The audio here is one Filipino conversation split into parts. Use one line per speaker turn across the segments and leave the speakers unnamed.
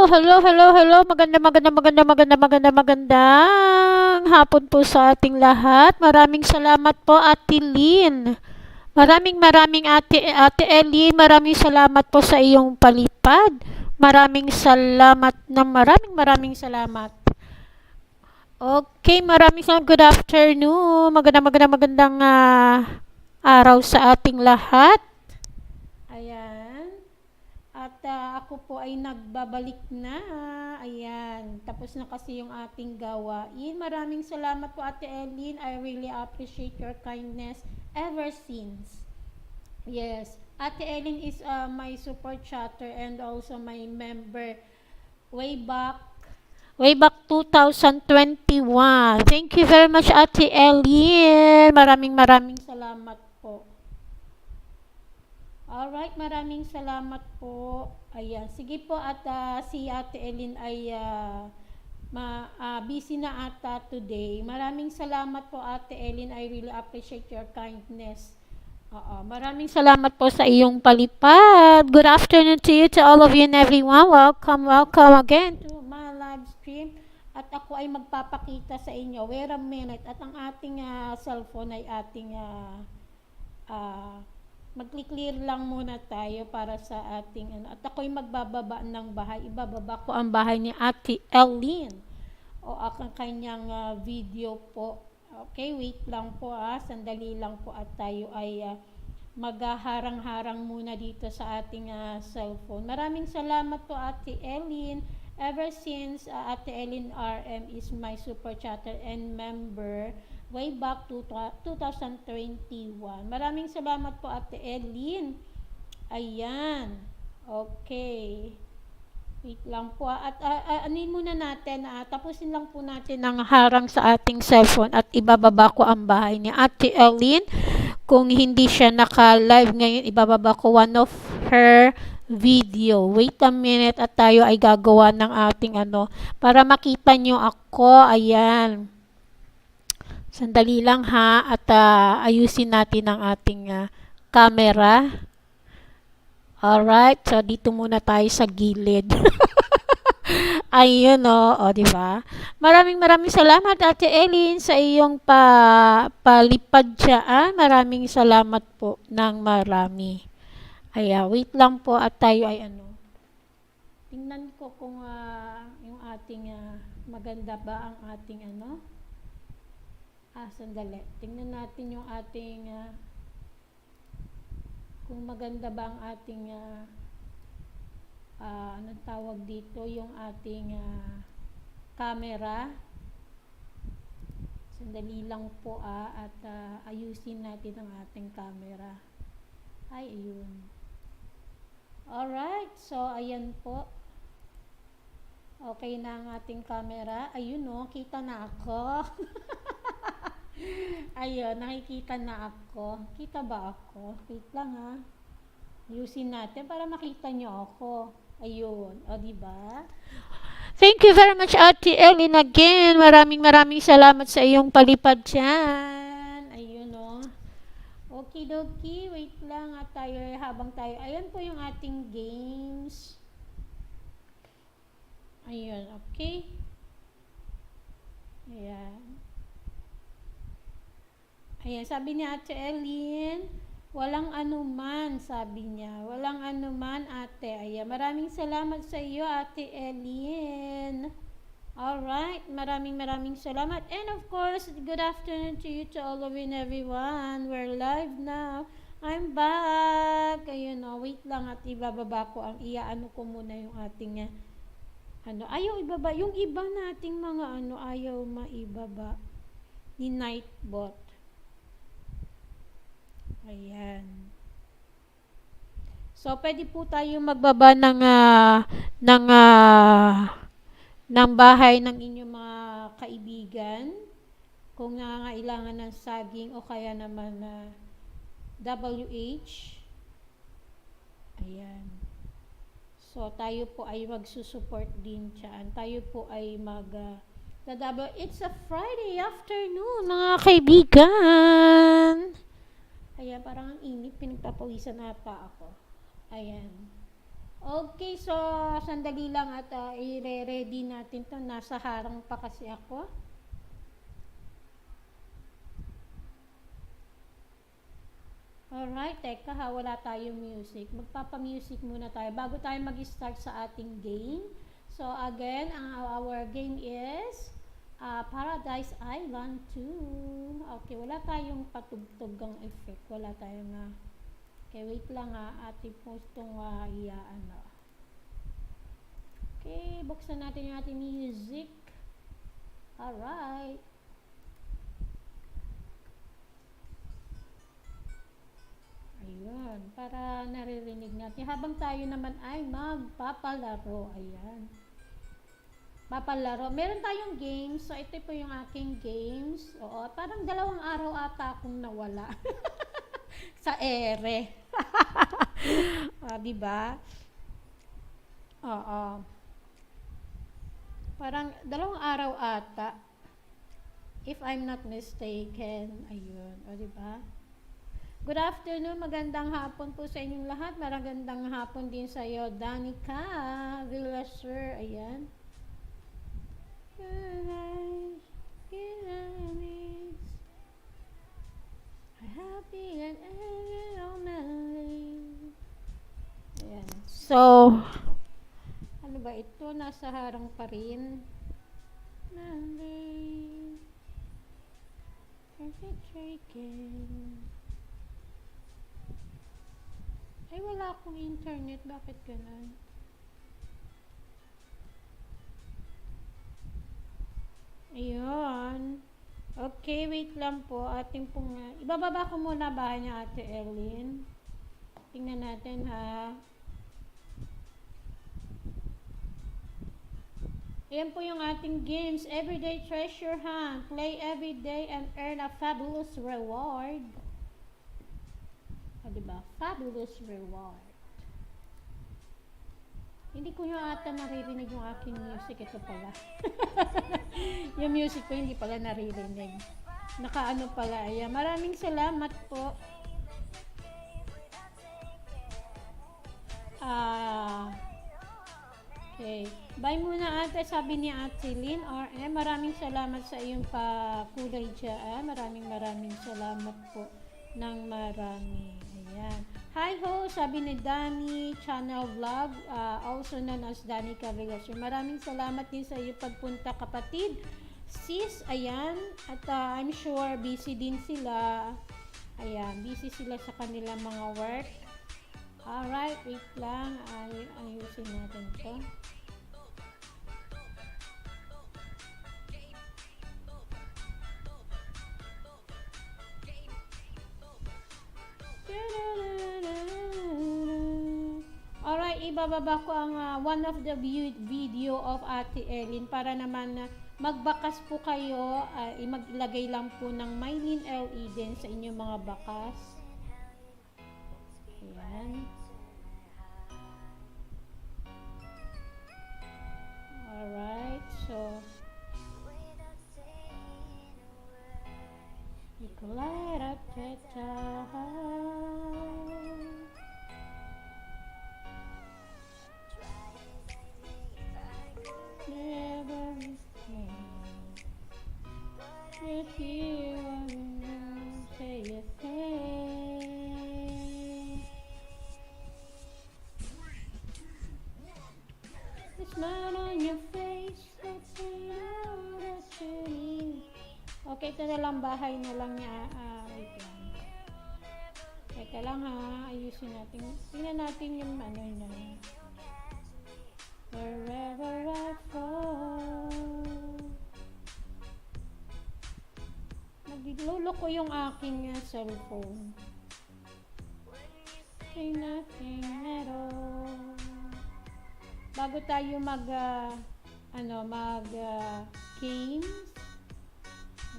Hello. Magandang hapon po sa ating lahat. Maraming salamat po, Ate Lynn. Maraming Ate Ellie, maraming salamat po sa iyong palipad. Maraming salamat na maraming salamat. Okay, maraming salamat. Good afternoon. Magandang araw sa ating lahat. Ayan. At ako po ay nagbabalik na. Ayan. Tapos na kasi yung ating gawain. Maraming salamat po, Ate Eileen. I really appreciate your kindness ever since. Yes. Ate Eileen is my super chatter and also my member way back 2021. Thank you very much, Ate Eileen. Maraming salamat po. Alright, maraming salamat po. Ayan, sige po at si Ate Elin ay busy na ata today. Maraming salamat po, Ate Elin. I really appreciate your kindness. Maraming salamat po sa iyong palipad. Good afternoon to you, to all of you and everyone. Welcome again to my live stream. At ako ay magpapakita sa inyo. Wait a minute. At ang ating cellphone ay ating mag-clear lang muna tayo para sa ating At ako'y magbababa ng bahay. Ibababa ko ang bahay ni Ate Eileen o ang kanyang video po. Okay, wait lang po sandali lang po at tayo ay maghaharang-harang muna dito sa ating cellphone. Maraming salamat po, Ate Eileen. Ever since Ate Eileen RM is my super chatter and member way back to 2021. Maraming salamat po, Ate Eileen. Ayan. Okay. Wait lang po. At anin muna natin, tapusin lang po natin ang harang sa ating cellphone at ibababa ko ang bahay ni Ate Eileen. Kung hindi siya naka-live ngayon, ibababa ko one of her video. Wait a minute at tayo ay gagawa ng ating para makita nyo ako. Ayan. Sandali lang at ayusin natin ang ating camera. Alright, so dito muna tayo sa gilid. Ayun di ba? Maraming salamat, Ate Eileen, sa iyong palipad dyan. Maraming salamat po ng marami. Wait lang po at tayo ay tingnan ko kung yung ating maganda ba ang ating sandali. Tingnan natin yung ating kung maganda ba ang ating anong tawag dito, yung ating camera. Sandali lang po at ayusin natin ang ating camera. Ayun. Alright, so ayan po. Okay na ang ating camera. Ayun kita na ako. Ayun, nakikita na ako. Kita ba ako? Wait lang Ayusin natin para makita nyo ako. Ayun, diba? Thank you very much, Ate Eileen, again. Maraming salamat sa iyong palipad dyan. Ayun Okidoki, wait lang at tayo habang tayo. Ayan po yung ating games. Ayun, okay. Ayan, sabi ni Ate Eileen, walang anuman, sabi niya. Walang anuman, ate. Ayan, maraming salamat sa iyo, Ate Eileen. Alright, maraming salamat. And of course, good afternoon to you, to all of you and everyone. We're live now. I'm back. Ayun wait lang at ibababa ko ang ko muna yung ating ayaw ibaba. Yung iba nating mga ayaw maibaba. Ni Nightbot. Ayan. So, pwede po tayo magbaba ng bahay ng inyong mga kaibigan kung nangangailangan ng saging o kaya naman WH. Ayan. So, tayo po ay magsusupport din dyan. Tayo po ay It's a Friday afternoon, mga kaibigan. Ayan, parang ang init. Pinagpapawisan ata ako. Ayan. Okay, so sandali lang at i-ready natin to. Nasa harang pa kasi ako. Alright, teka ha, wala tayong music. Magpapa-music muna tayo bago tayo mag-start sa ating game. So again, our game is Paradise Island 2. Okay, wala tayong patugtugang effect. Wala tayong okay, wait lang ha. Ating postong ano. Okay, buksan natin yung ating music. Alright. Ayun, para naririnig natin. Habang tayo naman ay magpapalaro. Ayan. Papalaro. Meron tayong games. So, ito po yung aking games. Oo, parang 2 araw ata akong nawala. Sa ere. Diba? Oo. Parang 2 araw ata. If I'm not mistaken. Ayun. O, diba? Good afternoon, magandang hapon po sa inyong lahat. Magandang hapon din sa iyo, Danica Villasur. Ayan. Happy and ayan. So, ano ba ito? Nasa harang pa rin. Monday. Perfect chicken. Ay, wala akong internet. Bakit ganun? Ayun. Okay, wait lang po. Ating pong, ibababa ko muna bahay niya, Ate Ellen. Tingnan natin, ha. Ayan po yung ating games. Everyday treasure hunt. Play every day and earn a fabulous reward. O, diba? Fabulous reward. Hindi ko yung ata naririnig yung aking music. Ito pala. Yung music ko hindi pala naririnig. Nakaano pala. Ayan. Maraming salamat po. Okay. Bye muna ate, sabi ni Ate Lynn. Maraming salamat sa iyong pakulay dyan. Maraming salamat po ng marami. Ayan. Hi ho, sabi ni Danny Channel Vlog, also known as Danny Cavillas. Maraming salamat din sa iyong pagpunta kapatid. Sis, ayan. At I'm sure busy din sila. Ayan, busy sila sa kanilang mga work. Alright, wait lang. Ayusin natin to. Alright, ibababa ko ang one of the video of Ate Ellen para naman magbakas po kayo, maglagay lang po ng Mylene LE din sa inyong mga bakas. Ayan. Alright, so you can light up the time. Never if you say a thing. The smile on your face, let's say all that you need. Okay, ito na lang, bahay na lang niya. Wait lang. Teka lang ha, ayusin natin. Tingnan natin yung ano niya. Wherever I fall. Naglululo ko yung aking cellphone. Say nothing at all. Bago tayo games.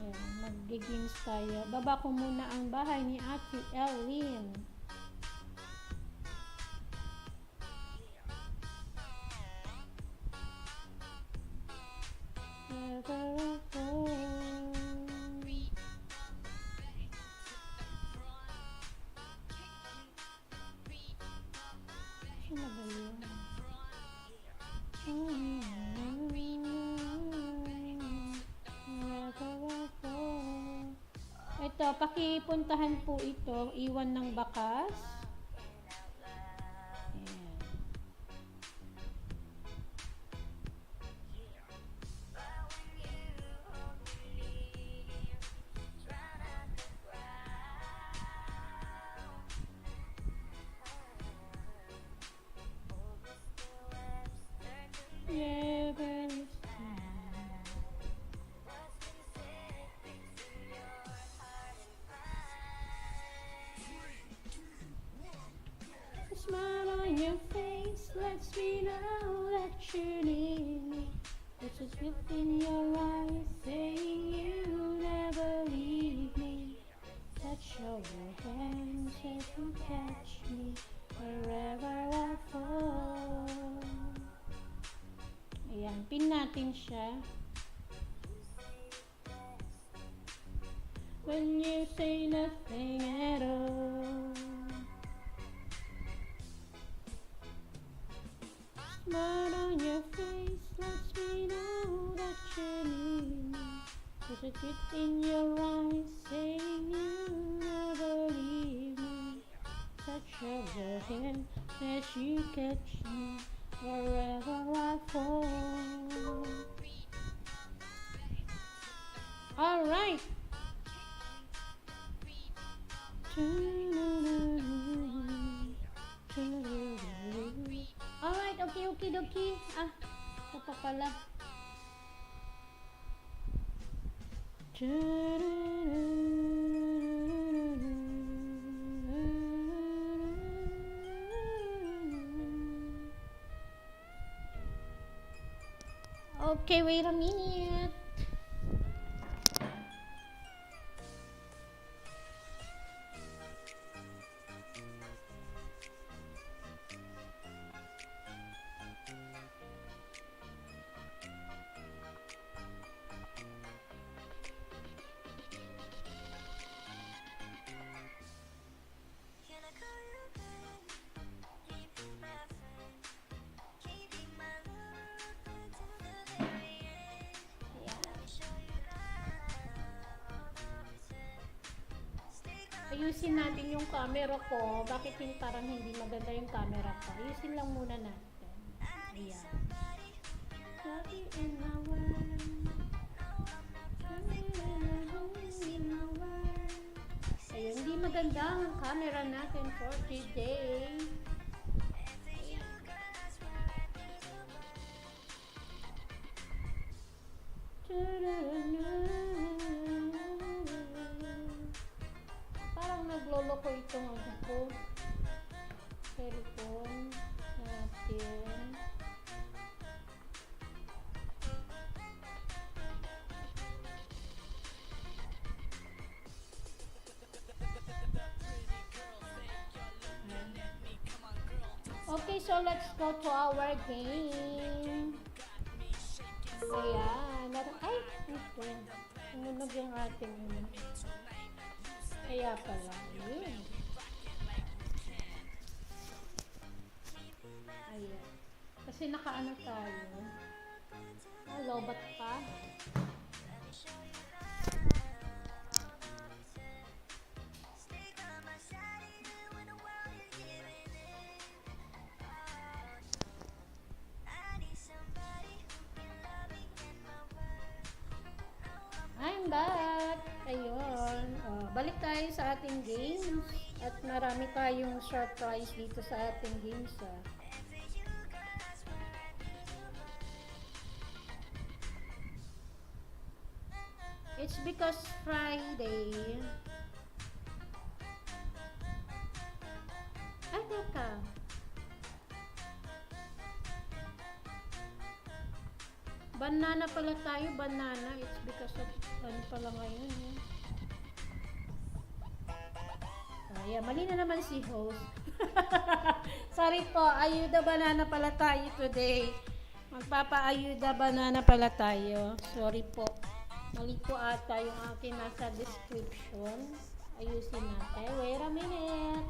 Ayan, mag-games tayo. Baba ko muna ang bahay ni Ate Ellen. Sino ba yun? So, pakipuntahan po ito, iwan ng bakas. Ayan. Yeah, very a smile on your face lets me know that you need me. There's a look in your eyes saying you'll never leave me. Touch of your hands if you catch me wherever I fall. Ayan, pin natin siya. When you say nothing at all. Smile on your face lets me know that you need me. There's a truth in your eyes saying you'll never leave me. Touch of your hand as you catch me wherever I fall. Alright. Alright, okay, dokie. Ah, ito pa pala. Okay, wait a minute. Ayusin natin yung camera ko. Bakit parang hindi maganda yung camera ko? Ayusin lang muna natin. Ayan. Ayun, hindi maganda ang camera natin for today. Parang nagloloko itong ano ko. Cellphone natin. Okay, so let's go to our game. Ayan. Ay, ito. Tumunog yung ating ano. Kaya pala. Yun. Ayan. Kasi nakaano tayo. Lobat pa. I'm back! Ayun. Balik tayo sa ating games. At marami tayong surprise dito sa ating games. It's because Friday. Ay, teka. Banana pala tayo, banana. It's because of, ano pala ngayon, eh. Ayan, mali na naman si host. Sorry po, ayuda banana pala tayo today. Magpapa-ayuda banana pala tayo. Sorry po. Mali po ata yung akin nasa description. Ayusin natin. Wait a minute.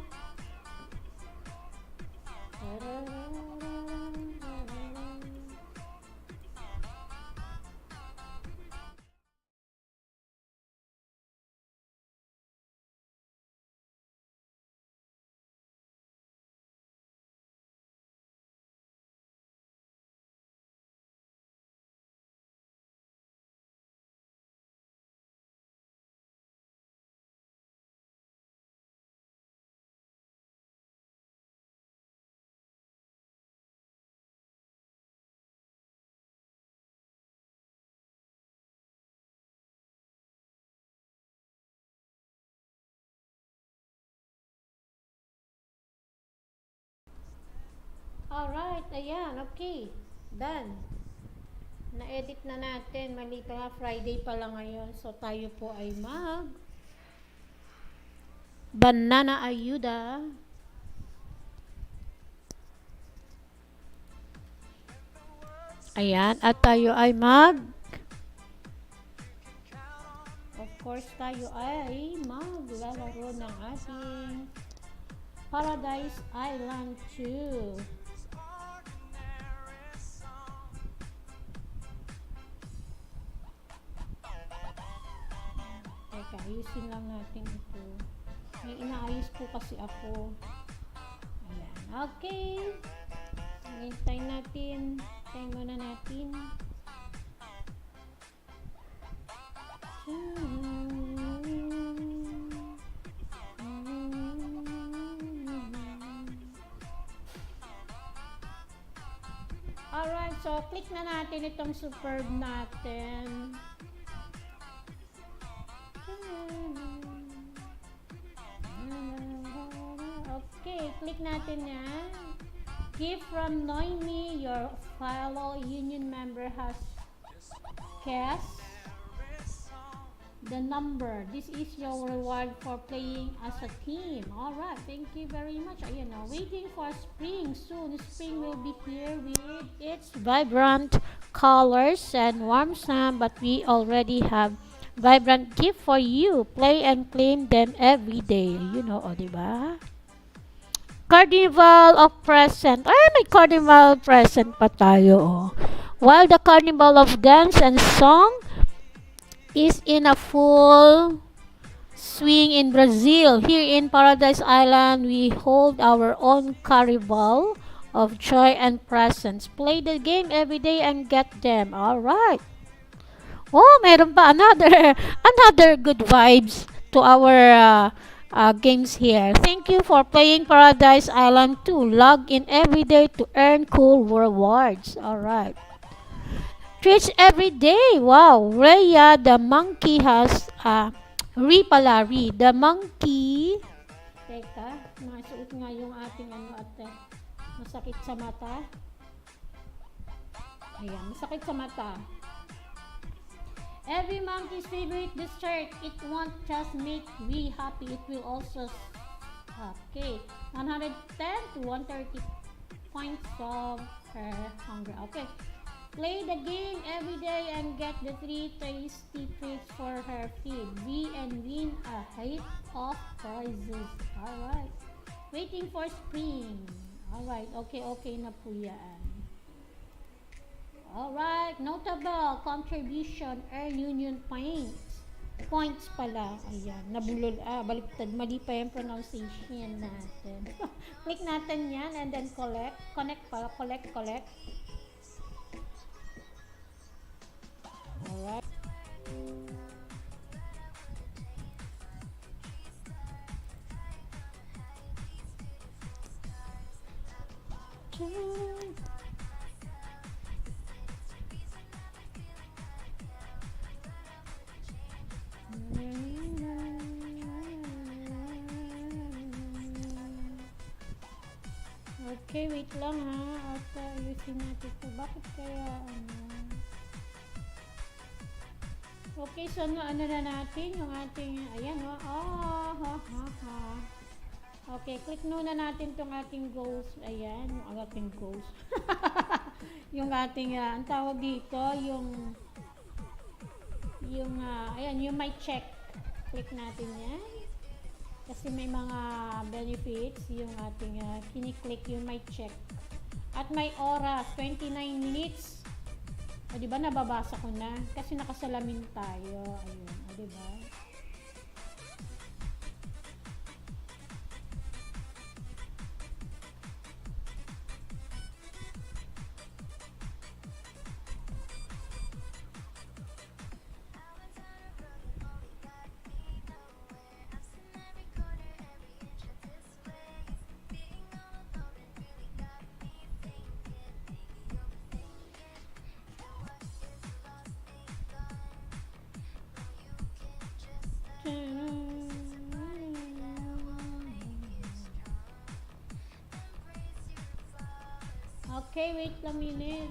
Alright, ayan, okay. Done. Na-edit na natin. Mali pa nga, Friday pa lang ngayon. So, tayo po ay banana ayuda. Ayan, at tayo ay of course, tayo ay maglalaro ng ating Paradise Island 2. Teka, ayusin lang natin ito. May inaayos po kasi ako. Ayan, okay. Hintay natin. Hintay muna natin. Alright, so click na natin itong superb natin. Okay, click natin yan. Gift from Noemi, your fellow union member has guessed the number. This is your reward for playing as a team. Alright, thank you very much. Ayan na, waiting for spring. Soon, spring will be here with its vibrant colors and warm sun, but we already have vibrant gift for you. Play and claim them every day. You know, o, diba? Carnival of Present. Ay, may Carnival Present pa tayo, oh. While the Carnival of Dance and Song is in a full swing in Brazil, here in Paradise Island, we hold our own carnival of joy and presents. Play the game every day and get them. Alright. Oh, meron pa another good vibes to our games here. Thank you for playing Paradise Island 2. Log in every day to earn cool rewards. Alright. Treats every day. Wow. Rhea the monkey has Ri. The monkey. Teka, masuot nga yung ating masakit sa mata. Ayan, masakit sa mata. Every monkey's favorite dessert. It won't just make we happy. It will also, okay, 110 to 130 points of her hunger. Okay, play the game every day and get the 3 tasty treats for her feed. Be and win a heap of prizes. Alright, waiting for spring. Alright, okay na po yan. Alright, notable contribution, earn union points. Points pala. Ayan, nabulol. Baliktad. Mali pa yung pronunciation natin. Click natin yan and then collect. Collect. Alright. Okay, wait lang ha. At ayusin natin ito. Bakit kaya Okay, so ano na natin yung ating, ayan o. Okay, click muna natin tong ating goals. Ayan, yung ating goals. Yung ating, ang tawag dito, ayan, yung may check. Click natin yan. Kasi may mga benefits yung ating kiniklik yung may check. At may oras, 29 minutes. O diba nababasa ko na? Kasi nakasalamin tayo. Ayun, o diba? Okay, wait a minute.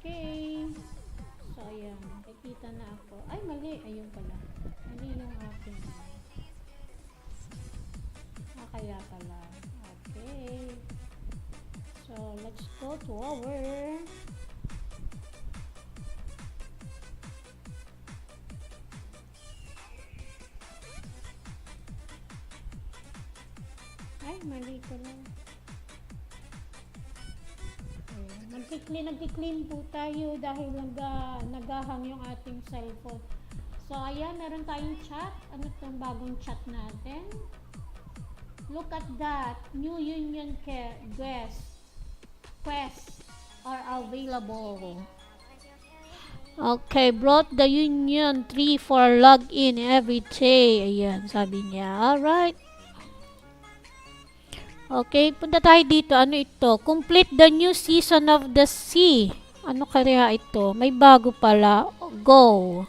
Okay. So, ayan. Nakikita na ako. Ay, mali. Ayun pala. Mali yung aking. Kaya pala. Okay. So, let's go to our ay, mali pala. Nagki-clean po tayo dahil nagahang yung ating cellphone. So, ayan, meron tayong chat. Ano itong bagong chat natin? Look at that. New union quest are available. Okay, brought the union 3 for login every day. Ayan, sabi niya. Alright. Okay, punta tayo dito. Ano ito? Complete the new season of the sea. Ano kaya ito? May bago pala. Go.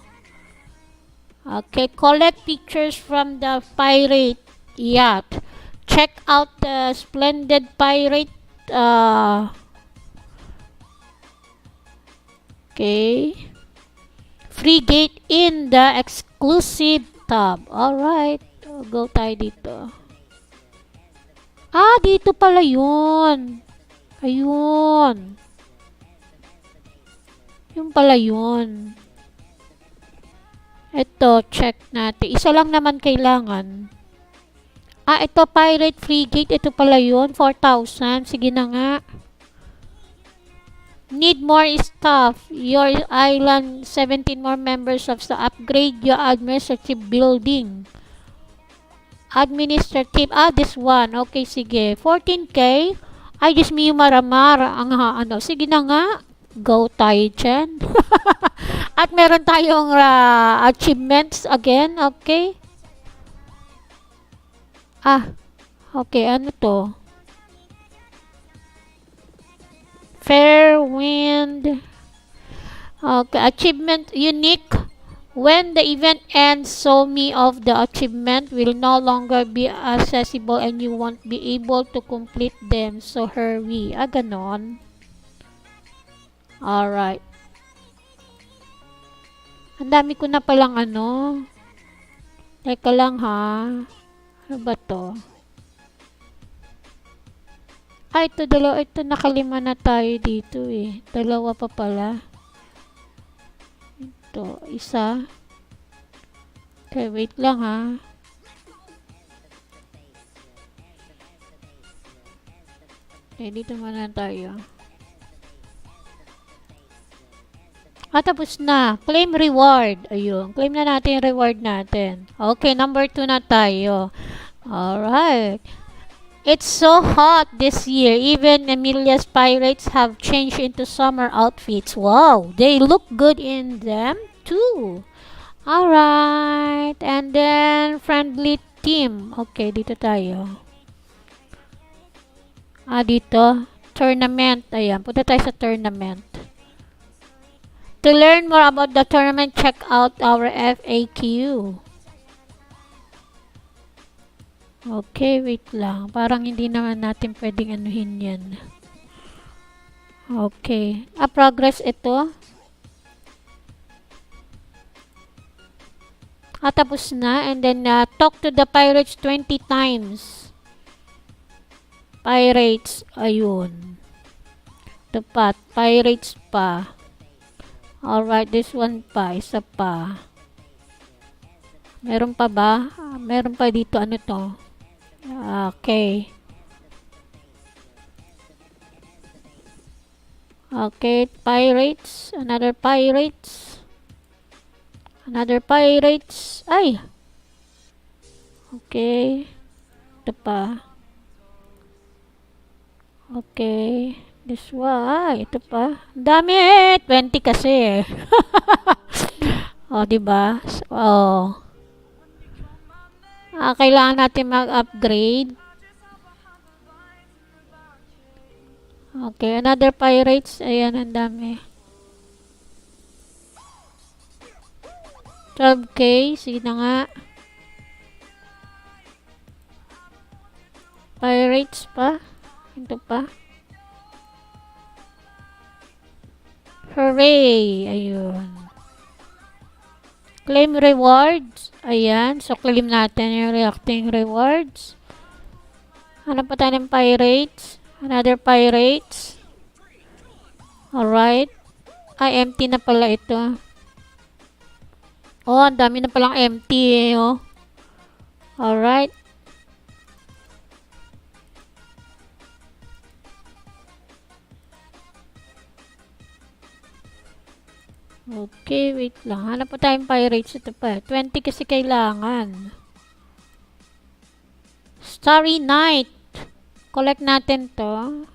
Okay, collect pictures from the pirate yacht. Check out the splendid pirate. Okay. Frigate in the exclusive tab. Alright. Go tayo dito. Ah, dito pala yun. Ayun. Yung pala yun. Ito, check natin. Isa lang naman kailangan. Ah, ito, Pirate Frigate. Ito pala yun. 4,000. Sige na nga. Need more stuff. Your island, 17 more members of the upgrade your administrative building. Administrative. Ah, this one. Okay, sige. 14K. Ay, Diyos me, maramar. Ang ano. Sige na nga. Go tayo dyan. At meron tayong achievements again. Okay. Ah, okay. Ano to? Fair wind. Okay. Achievement unique. When the event ends, so me of the achievement will no longer be accessible and you won't be able to complete them. So hurry. Ah, ganon. Alright. Ang dami ko na palang ano. Teka lang ha. Ano ba to? Ah, ito dalawa. Ito nakalima na tayo dito eh. Dalawa pa pala. Ito. Isa. Okay, wait lang ha. Okay, dito muna tayo. Ah, tapos na. Claim reward. Ayun. Claim na natin yung reward natin. Okay, number 2 na tayo. Alright. It's so hot this year. Even Emilia's pirates have changed into summer outfits. Wow. They look good in them too. Alright. And then, friendly team. Okay, dito tayo. Ah, dito. Tournament. Ayan. Punta tayo sa tournament. To learn more about the tournament, check out our FAQ. Okay, wait lang. Parang hindi naman natin pwedeng anuhin yan. Okay. Ah, progress ito. Ah, tapos na. And then, talk to the pirates 20 times. Pirates. Ayun. Ito pa. Pirates pa. Alright, this one pa. Isa pa. Meron pa ba? Meron pa dito. Ano to? Okay. Okay, pirates. Another pirates. Another pirates. Ay! Okay. Ito pa. Okay. This one. Ay, ito pa. Ang dami eh. 20 kasi eh. O, diba? So, kailangan natin mag-upgrade. Okay, another pirates. Ayan, ang dami. 12k. Sige na nga. Pirates pa. Ito pa. Hooray! Ayun. Claim rewards. Ayan. So, claim natin yung reacting rewards. Hanap pa tayo ng pirates. Another pirates. Alright. Ay, empty na pala ito. Oh, ang dami na palang empty eh, oh. Alright. Okay, wait lang. Hanap pa tayong pirates. Ito pa. 20 kasi kailangan. Starry Night. Collect natin to.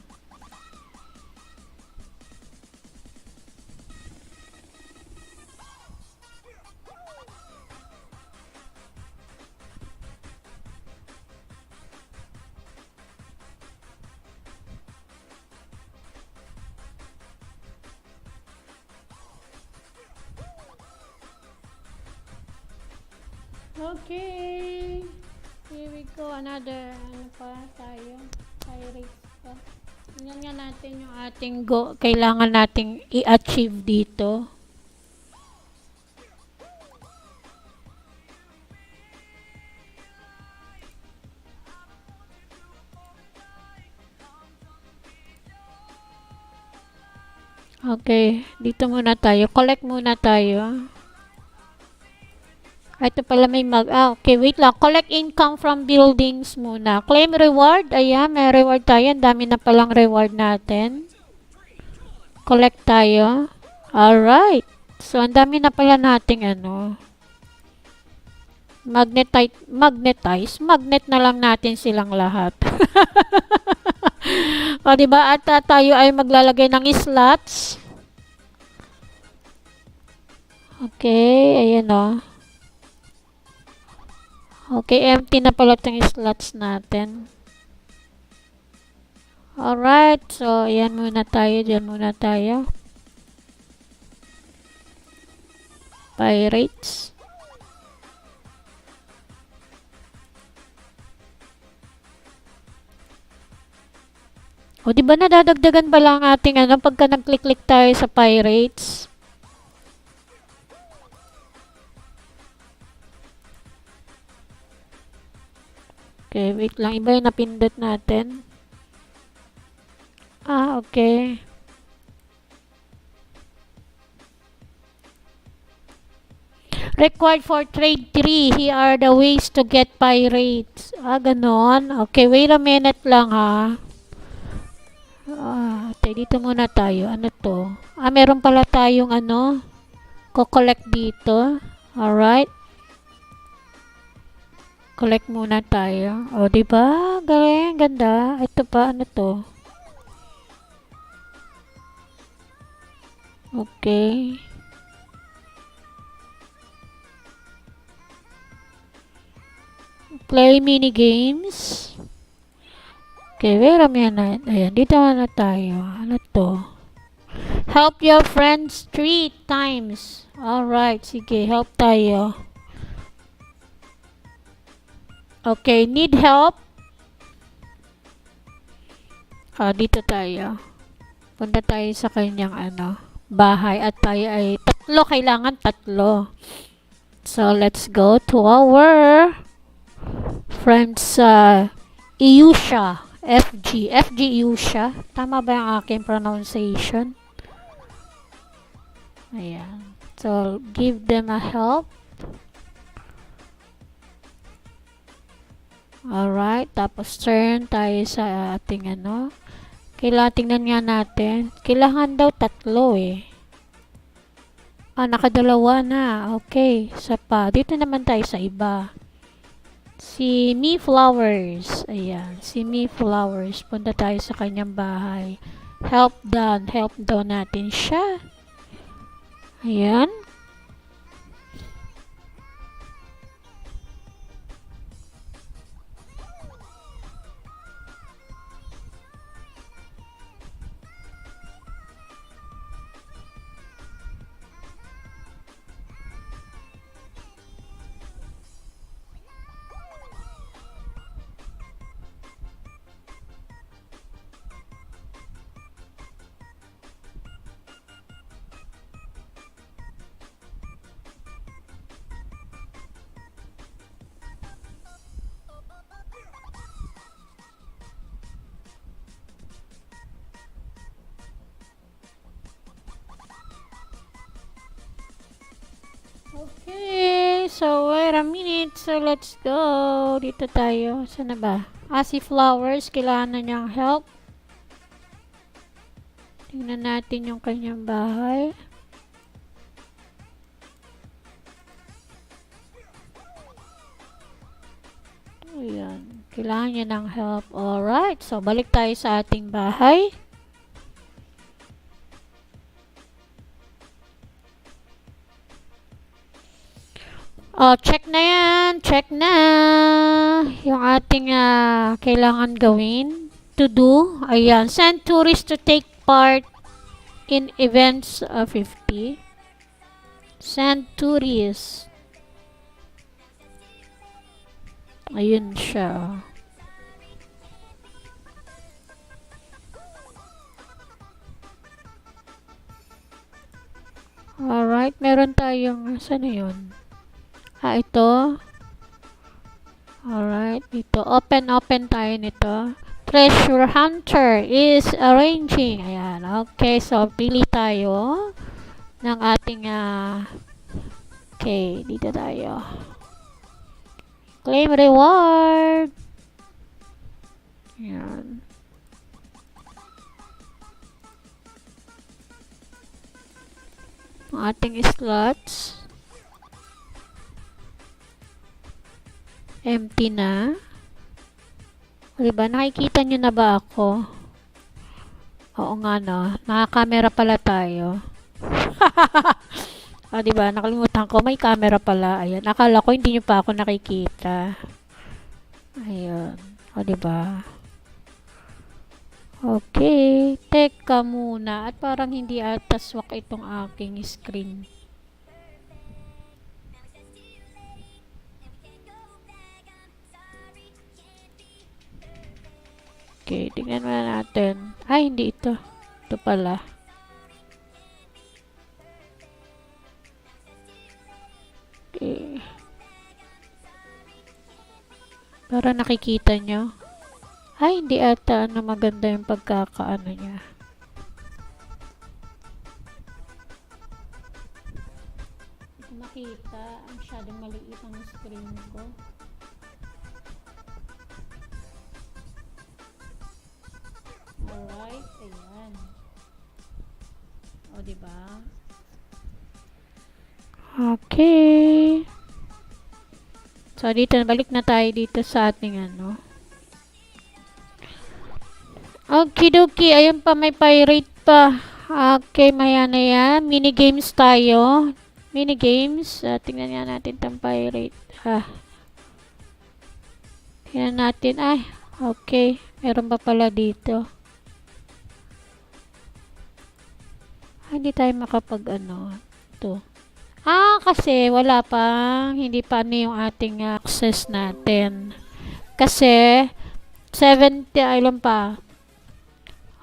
Okay. Here we go. Another, ano pa tayo? Pirates pa. Tingnan nga natin yung ating kailangan nating i-achieve dito. Okay. Dito muna tayo. Collect muna tayo. Ito pala may okay, wait lang. Collect income from buildings muna. Claim reward. Ayan, may reward tayo. Ang dami na palang reward natin. Collect tayo. Alright. So, ang dami na pala nating magnetize. Magnet na lang natin silang lahat. O, diba? At tayo ay maglalagay ng slots. Okay, ayan o. Okay, empty na pala itong slots natin. Alright, so ayan muna tayo, dyan muna tayo. Pirates. O, diba nadadagdagan pala ang ating pagka nag-click-click tayo sa pirates? Okay, wait lang. Iba yung napindot natin. Okay. Required for trade 3. Here are the ways to get pirates. Ganon. Okay, wait a minute lang ha. Dito muna tayo. Ano to? Meron pala tayong ko-collect dito. Alright. Collect muna tayo. O, diba? Galing, ganda. Ito pa, ano to? Okay. Play mini games. Okay, wait a minute. Ayan, dito na tayo. Ano to? Help your friends 3 times. Alright, sige, help tayo. Okay, need help? Dito tayo. Punta tayo sa kanyang bahay at tayo ay kailangan 3. So, let's go to our friends Ayuda. FG Ayuda. Tama ba yung aking pronunciation? Ayan. So, give them a help. Alright, tapos turn tayo sa ating kailangan tingnan nga natin. Kailangan daw 3 eh. Nakadalawa na. Okay, isa pa. Dito naman tayo sa iba. Si Me Flowers. Ayan, si Me Flowers. Punta tayo sa kanyang bahay. Help done. Help daw natin siya. Ayan. Okay, so wait a minute. So let's go. Dito tayo. Saan na ba? Si Flowers, kailangan na niyang help. Tingnan natin yung kanyang bahay. Ayan. Kailangan niya ng help. Alright, so balik tayo sa ating bahay. Check na yan. Check na. Yung ating kailangan gawin. To do. Ayan. Send tourists to take part in events 50. Send tourists. Ayun siya. Alright. Meron tayong, saan na yun? Ito. Alright, dito. Open tayo nito. Treasure Hunter is arranging. Ayan, okay. So, pili tayo ng ating, okay, dito tayo. Claim reward. Ayan. Ang ating slots. Empty na. O diba, nakikita nyo na ba ako? Oo nga no, naka-camera pala tayo. O diba, nakalimutan ko, may camera pala. Ayan, akala ko hindi nyo pa ako nakikita. Ayun, o diba? Okay, teka muna. At parang hindi ata swak itong aking screen. Okay, tingnan muna natin. Ay, hindi ito. Ito pala. Okay. Para nakikita nyo. Ay, hindi ata maganda yung pagkakaano niya. Hindi ko makita. Masyadong maliit ang screen ko. Alright, ayan. O, diba? Okay. So, dito, balik na tayo dito sa ating ano. Okidoki, ayun pa, may pirate pa. Okay, maya na yan. Minigames tayo. Minigames. Tingnan nga natin itong pirate. Tingnan natin. Ay, okay. Meron pa pala dito. Hindi tayo makapag ano. Ito. Kasi wala pa. Hindi pa ano yung ating access natin. Kasi 70, ilan pa.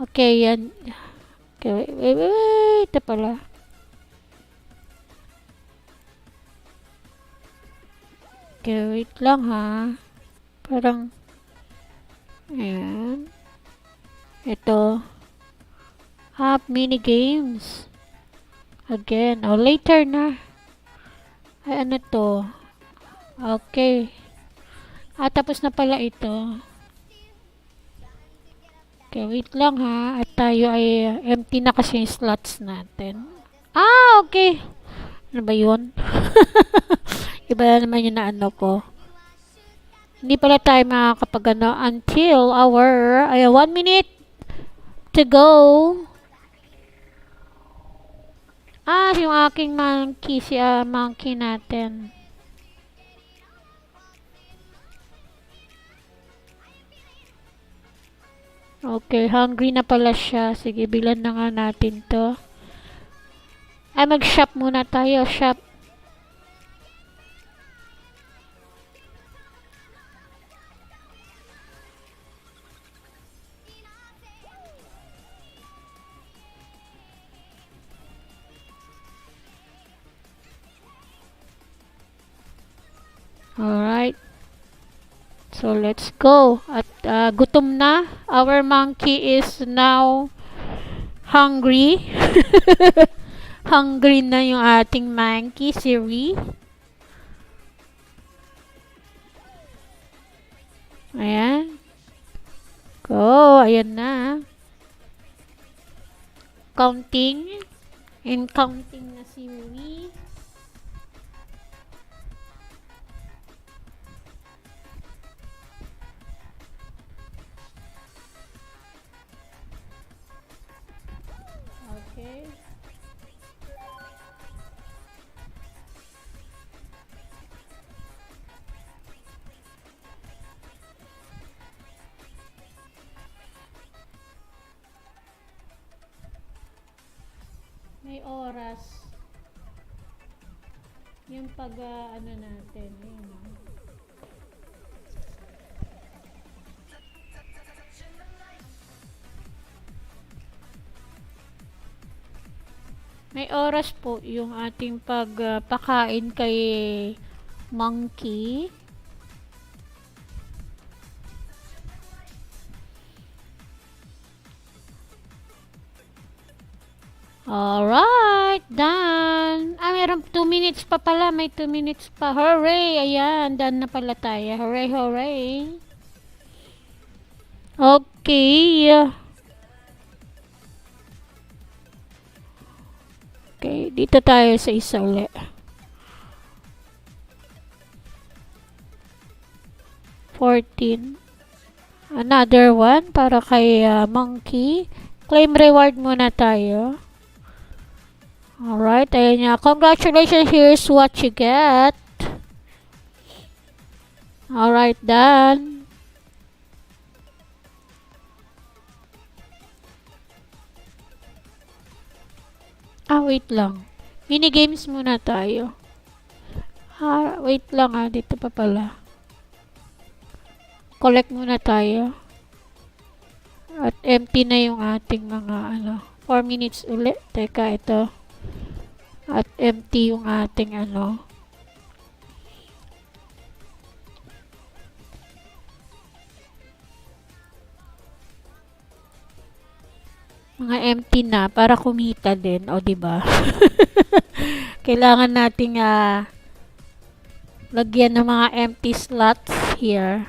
Okay, yan. Okay, wait. Ito pala. Okay, wait lang ha. Parang, ayan. Ito. Mini games. Again. Later na. Ay, ano to? Okay. Tapos na pala ito. Okay, wait lang ha. At tayo ay empty na kasi yung slots natin. Okay. Ano ba yun? Iba na naman yung naano ko. Hindi pala tayo makakapag ano until our 1 minute to go. Yung aking monkey, si monkey natin. Okay, hungry na pala siya. Sige, bilan na nga natin to. Mag-shop muna tayo. Shop. Alright. So, let's go. At gutom na. Our monkey is now hungry. Hungry na yung ating monkey, Siri. Ayan. Go. Ayan na. Counting. And counting na Siri. Okay. May oras. Yung pag ano natin. Ayun. May oras po yung ating pagpakain kay monkey. Alright, done. Meron 2 minutes pa pala. May 2 minutes pa. Hooray! Ayan, done na pala tayo. Hooray, hooray. Okay. Okay, dito tayo sa isa ulit. 14. Another one para kay monkey. Claim reward muna tayo. Alright, ayun niya. Congratulations, here's what you get. Alright, done. Wait lang. Minigames muna tayo. Wait lang dito pa pala. Collect muna tayo. At empty na yung ating mga 4 minutes ulit. Teka, ito. At empty yung ating mga empty na para kumita din, o di ba? Kailangan nating lagyan ng mga empty slots here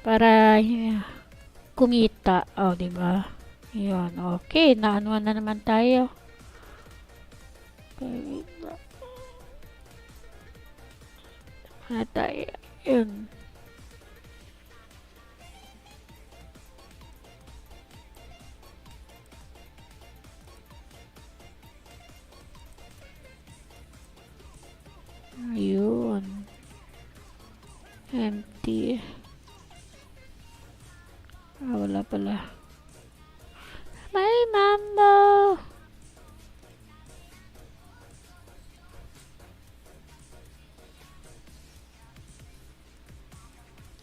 para kumita, o di ba? 'Yon. Okay, naano na naman tayo. Okay, na tayo. Yun. Ayun. Empty. Wala pala. May mambo.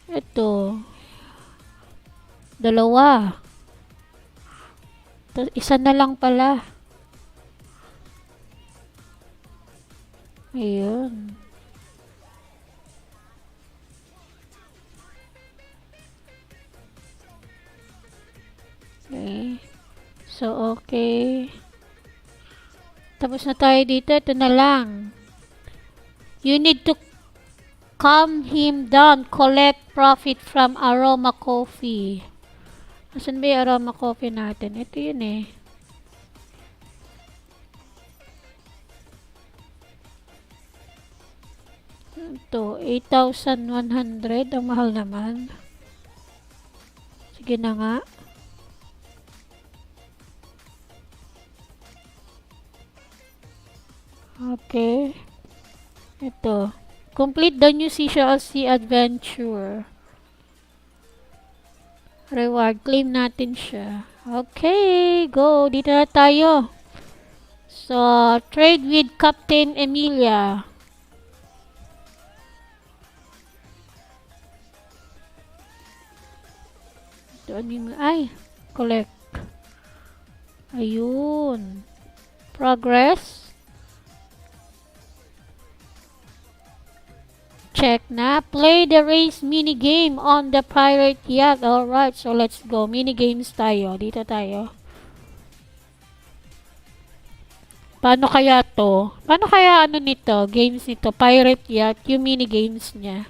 Ito. Dalawa. Isa na lang pala. Ayun. Okay. So, okay. Tapos na tayo dito. Ito na lang. You need to calm him down. Collect profit from aroma coffee. Asan ba yung aroma coffee natin? Ito yun eh. to? 8,100. Ang mahal naman. Sige na nga. Okay. Ito. Complete the new sea adventure. Reward. Claim natin siya. Okay. Go. Dito na tayo. So, trade with Captain Emilia. Ito, ano yung... Ay! Collect. Ayun. Progress. Check na. Play the race mini game on the pirate yacht. Alright, so let's go. Mini games tayo. Dito tayo. Paano kaya to? Paano kaya ano nito? Games nito. Pirate yacht. Yung mini games niya.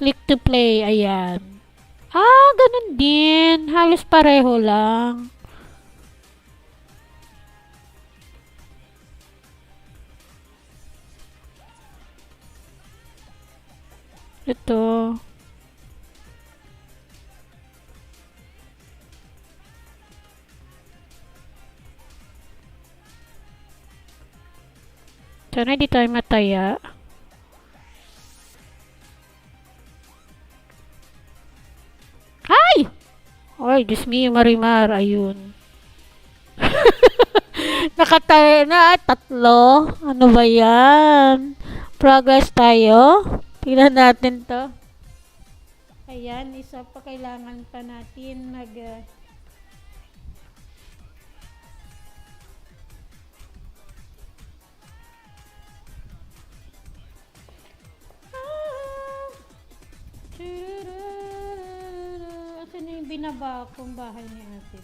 Click to play. Ayan. Ah, ganun din. Halos pareho lang. Ito. Sana di tayo mataya. Ay! Ay, Diyos me, Marimar. Ayun. Nakatayo na. Tatlo. Ano ba yan? Progress tayo. Tingnan natin to. Ayan, isa pa kailangan pa natin mag... Asan na yung binaba kong bahay ni ate?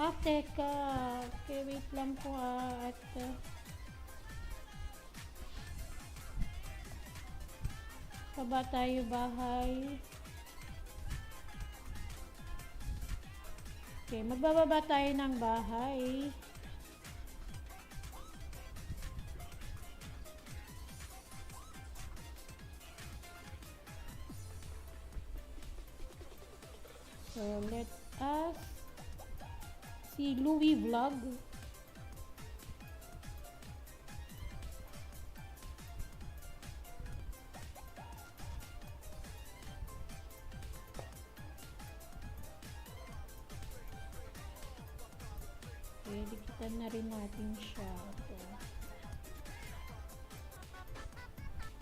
Ah, teka. Okay, wait lang po at... Baba tayo bahay. Okay, magbababa tayo ng bahay. So, let us see Louie Vlog. Okay, dikitan na rin natin siya. Ito.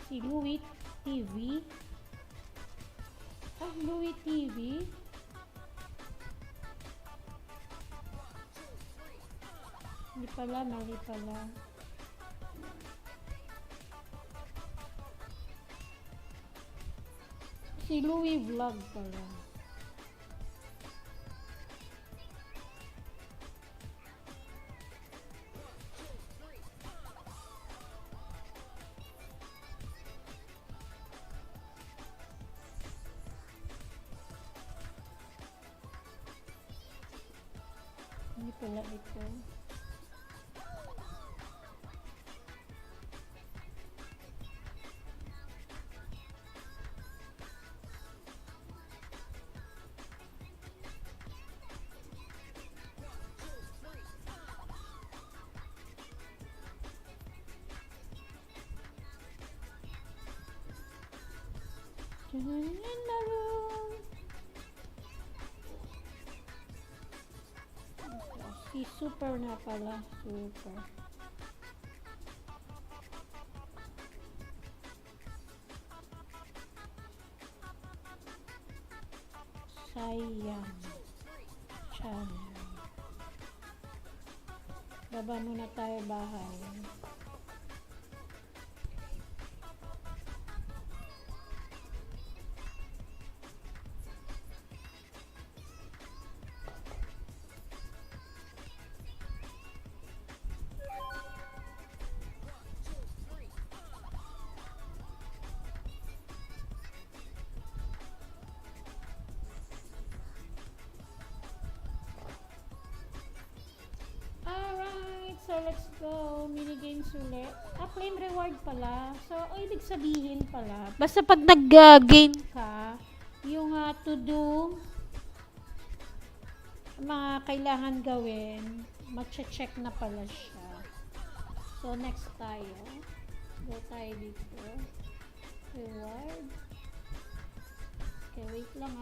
Si Louie TV. Ah, Louie TV. Hindi pala, mali pala. Si Louie Vlog pala. Hindi pala ito. Si Super na pala. Super. Sayang. Channel. Baba muna tayo bahay. let's go. Minigames ulit. Claim reward pala. So, ibig sabihin pala, basta pag nag-game ka, yung to do, mga kailangan gawin, matche-check na pala siya. So, next tayo. Go tayo dito. Reward. Okay, wait lang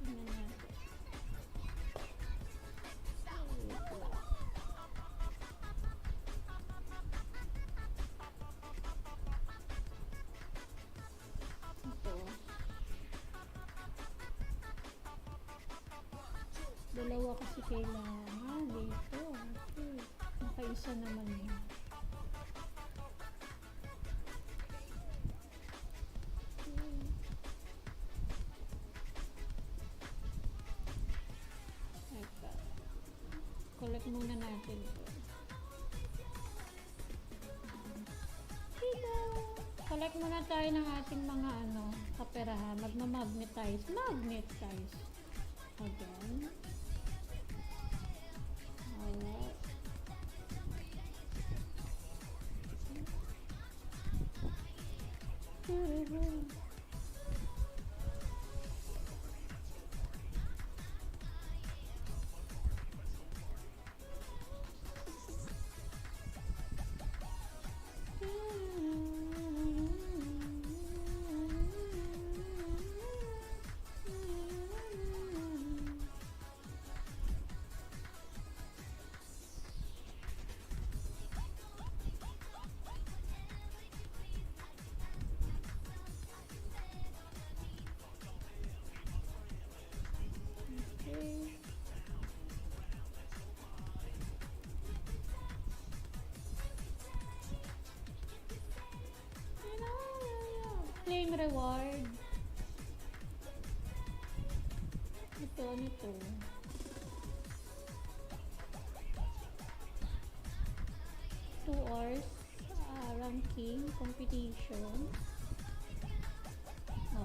Tingnan natin. Wait lang. Ito. Dalawa kasi kailangan dito. Okay. Nakaisa naman yun. Collect muna natin ito. Collect muna tayo ng ating mga kaperahan. Magma-magnetize. Magnetize. Again. Alright. Claim reward. Ito, nito. 2 hours ranking competition.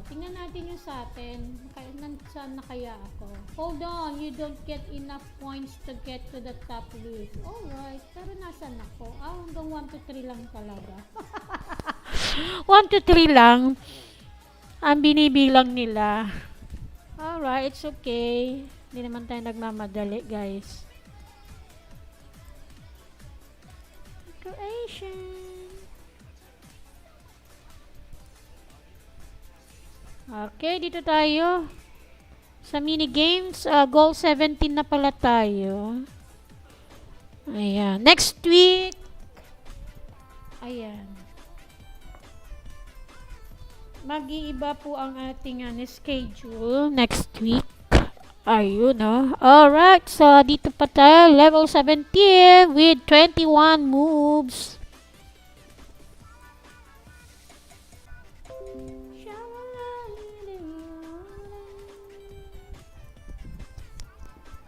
Tingnan natin yung sa atin. Saan na kaya ako? Hold on, you don't get enough points to get to the top list. Alright, pero nasan ako? Hanggang 1 to 3 lang talaga. 1 to 3 lang ang binibilang nila. Alright, it's okay. Hindi naman tayo nagmamadali, guys. Creation. Okay, dito tayo. Sa mini games, goal 17 na pala tayo. Ayan. Next week. Ayan. Mag-iiba po ang ating schedule next week. Ayun, Alright, so dito pa tayo. Level 17 with 21 moves.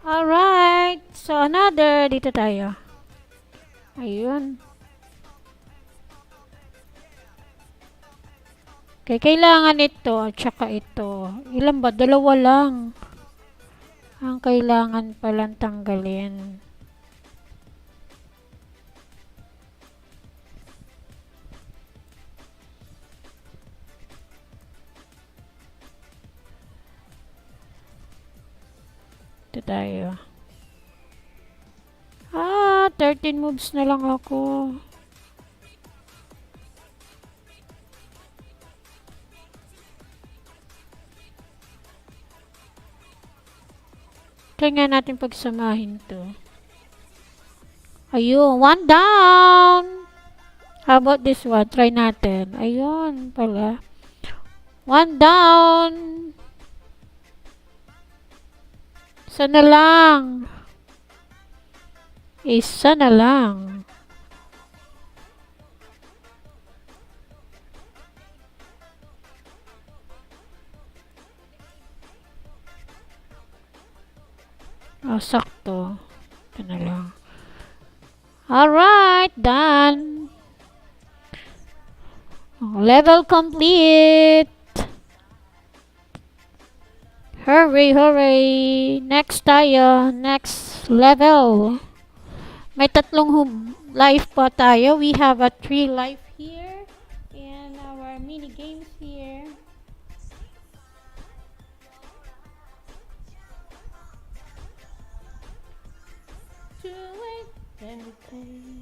Alright, so another. Dito tayo. Ayun. Okay, kailangan ito at saka ito. Ilan ba? 2 lang. Ang kailangan palang tanggalin. Ito tayo. 13 moves na lang ako. Try nga natin pagsamahin to. Ayun, 1 down. How about this one? Try natin. Ayun pala. 1 down. Isa na lang. Isa na lang. Sakto. Ito na lang. Alright, done. Level complete. Hurry, hurry. Next tayo. Next level. May tatlong life pa tayo. We have a 3 life here. And our mini games here. To wait and play.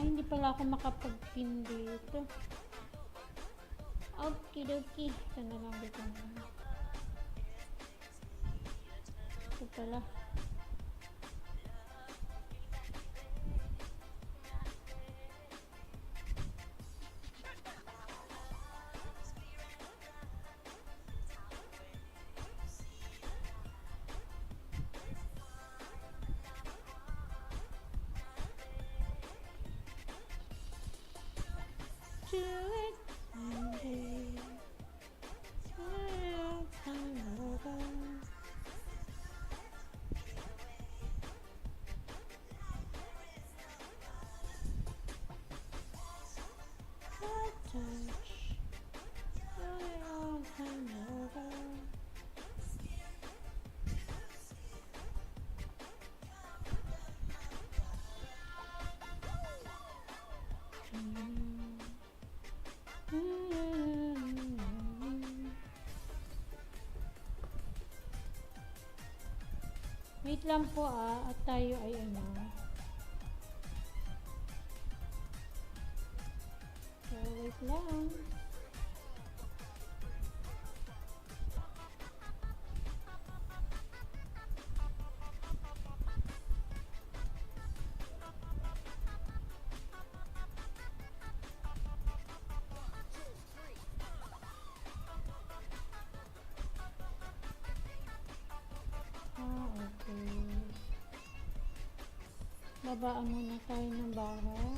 Ay, hindi pala ako makapag-pin dito. Okidoki. Ito na lang dito. Ito pala. Wait lang po at tayo ay ano. So, wait lang. Okay. Babaan muna tayo ng bahay.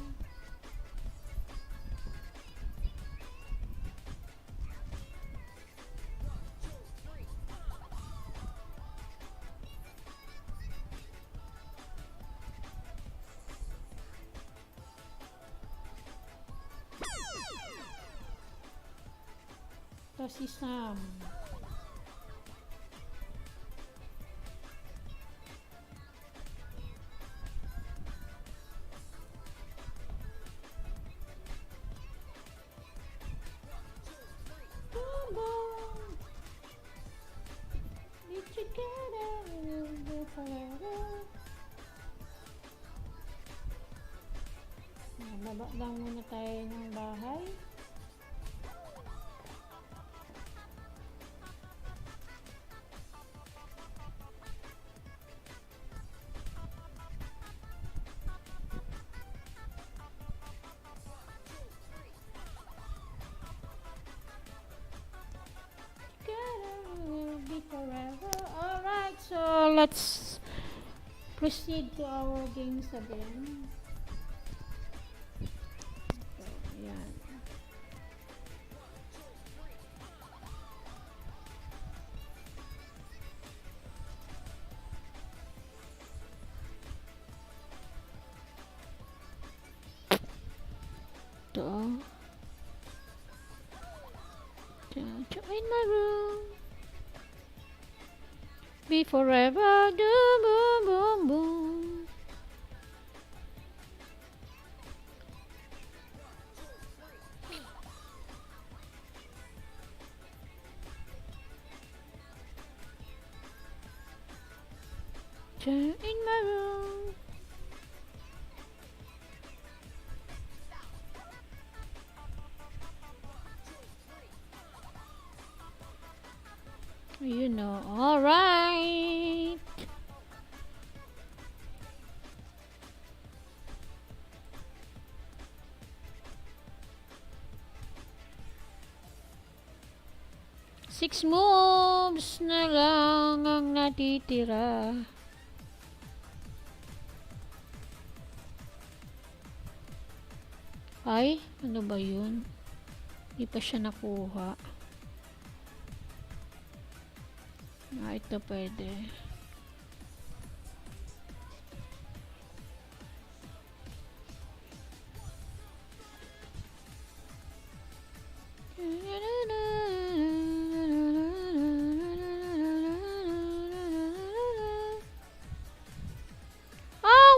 Ito si Sam. Baba lang muna tayo ng bahay. Alright, so let's proceed to our games again. Ayan. Ito. In my room. Be forever. Do boom boom boom. In my room. You know, all right. Six moves na lang ang natitira. Ay, ano ba yun? Hindi pa siya nakuha. Ito pwede.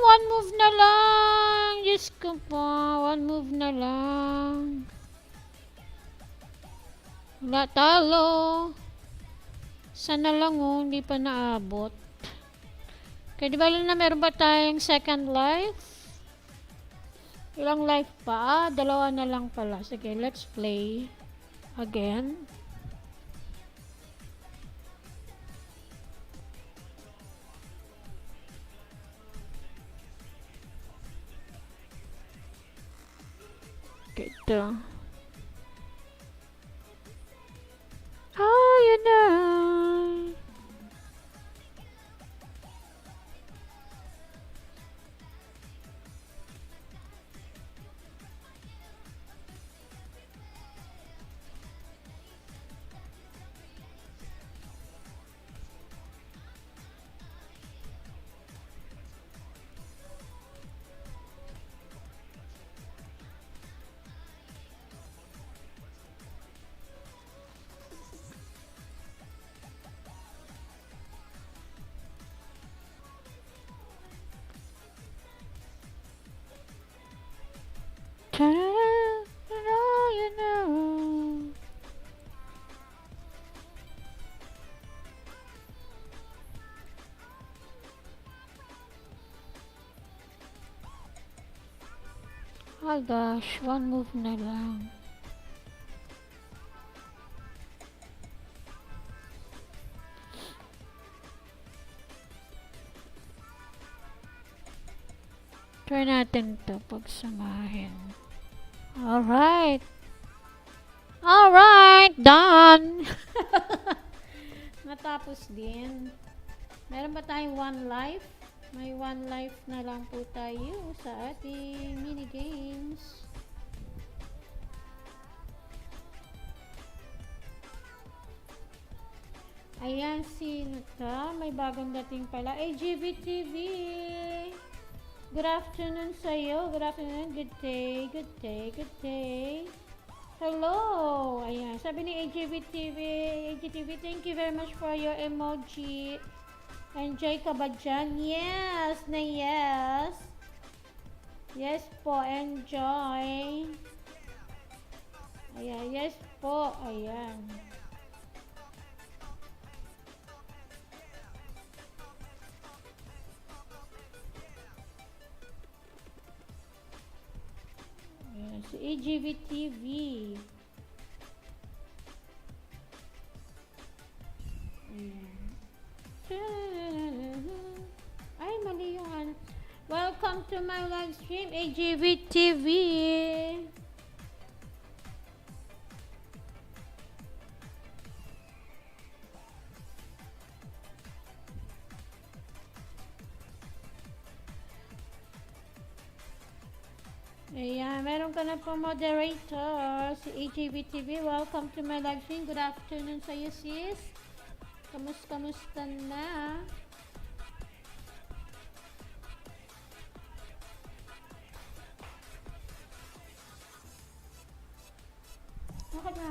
One move na lang. Diyos ko po. One move na lang. Wala, talo. Sana lang hindi pa naabot. Kaya di ba na meron ba tayong second life? Ilang life pa? Dalawa na lang pala. Sige, let's play. Again. Ito. Yun na. Oh gosh, one move na lang. Try natin to pagsamahin. Alright. Alright, done. Natapos din. Meron ba tayong one life? May one life na lang po tayo sa ating minigames. Ayan, sino ta? May bagong dating pala. AGV-TV! Good afternoon sa'yo. Good afternoon. Good day. Good day. Good day. Hello! Ayan. Sabi ni AGV-TV, AGV, thank you very much for your emoji. Enjoy ka ba dyan? Yes! Na yes! Yes po, enjoy! Ayan, yes po. Ayan. Ayan, si AGV TV. Ayan. Ay, mali yung ano. Welcome to my live stream, AGV TV. Ayan, meron ka na po moderator, si AGV TV. Welcome to my live stream. Good afternoon sa iyo, sis. Kamusta na? Okay na.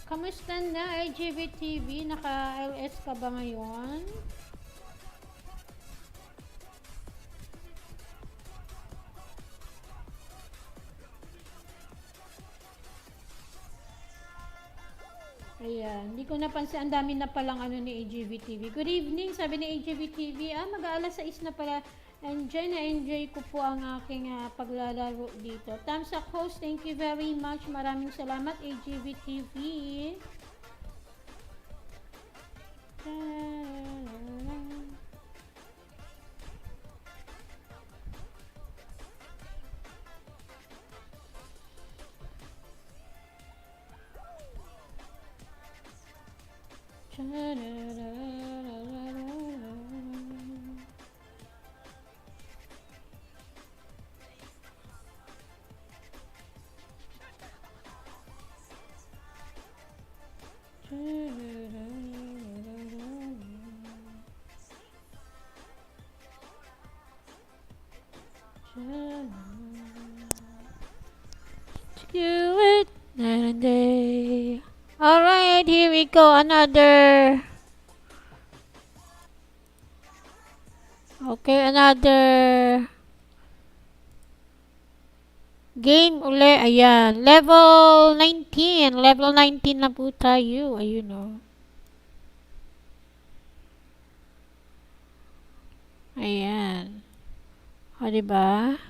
Kamusta na, AGV TV? Naka-LS ka ba ngayon? Ayan, hindi ko napansin, ang dami na palang ano ni AGV TV. Good evening, sabi ni AGV TV. Mag-aalas 6 na pala. Enjoy ko po ang aking paglalaro dito. Thumbs up host, thank you very much. Maraming salamat, AGV TV. Do it night and day. Alright, here we go. Another. Okay, another game uli. Ayan. Level 19. Level 19 na po tayo. Ayun o. Ayan. O, diba?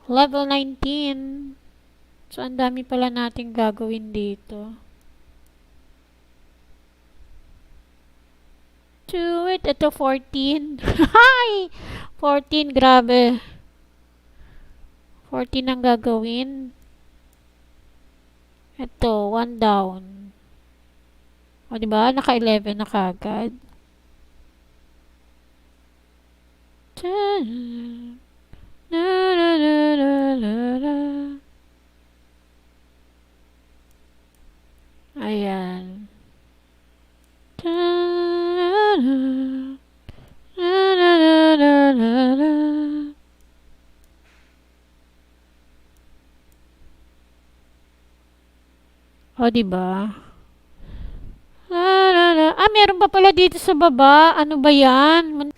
Level 19. So, ang dami pala natin gagawin dito. Do it. Ito, 14. Hi! 14, grabe. 14 ang gagawin. Ito, 1 down. O, diba? Naka-11 na kagad. Ayan. O, diba? Ah, meron pa pala dito sa baba. Ano ba yan?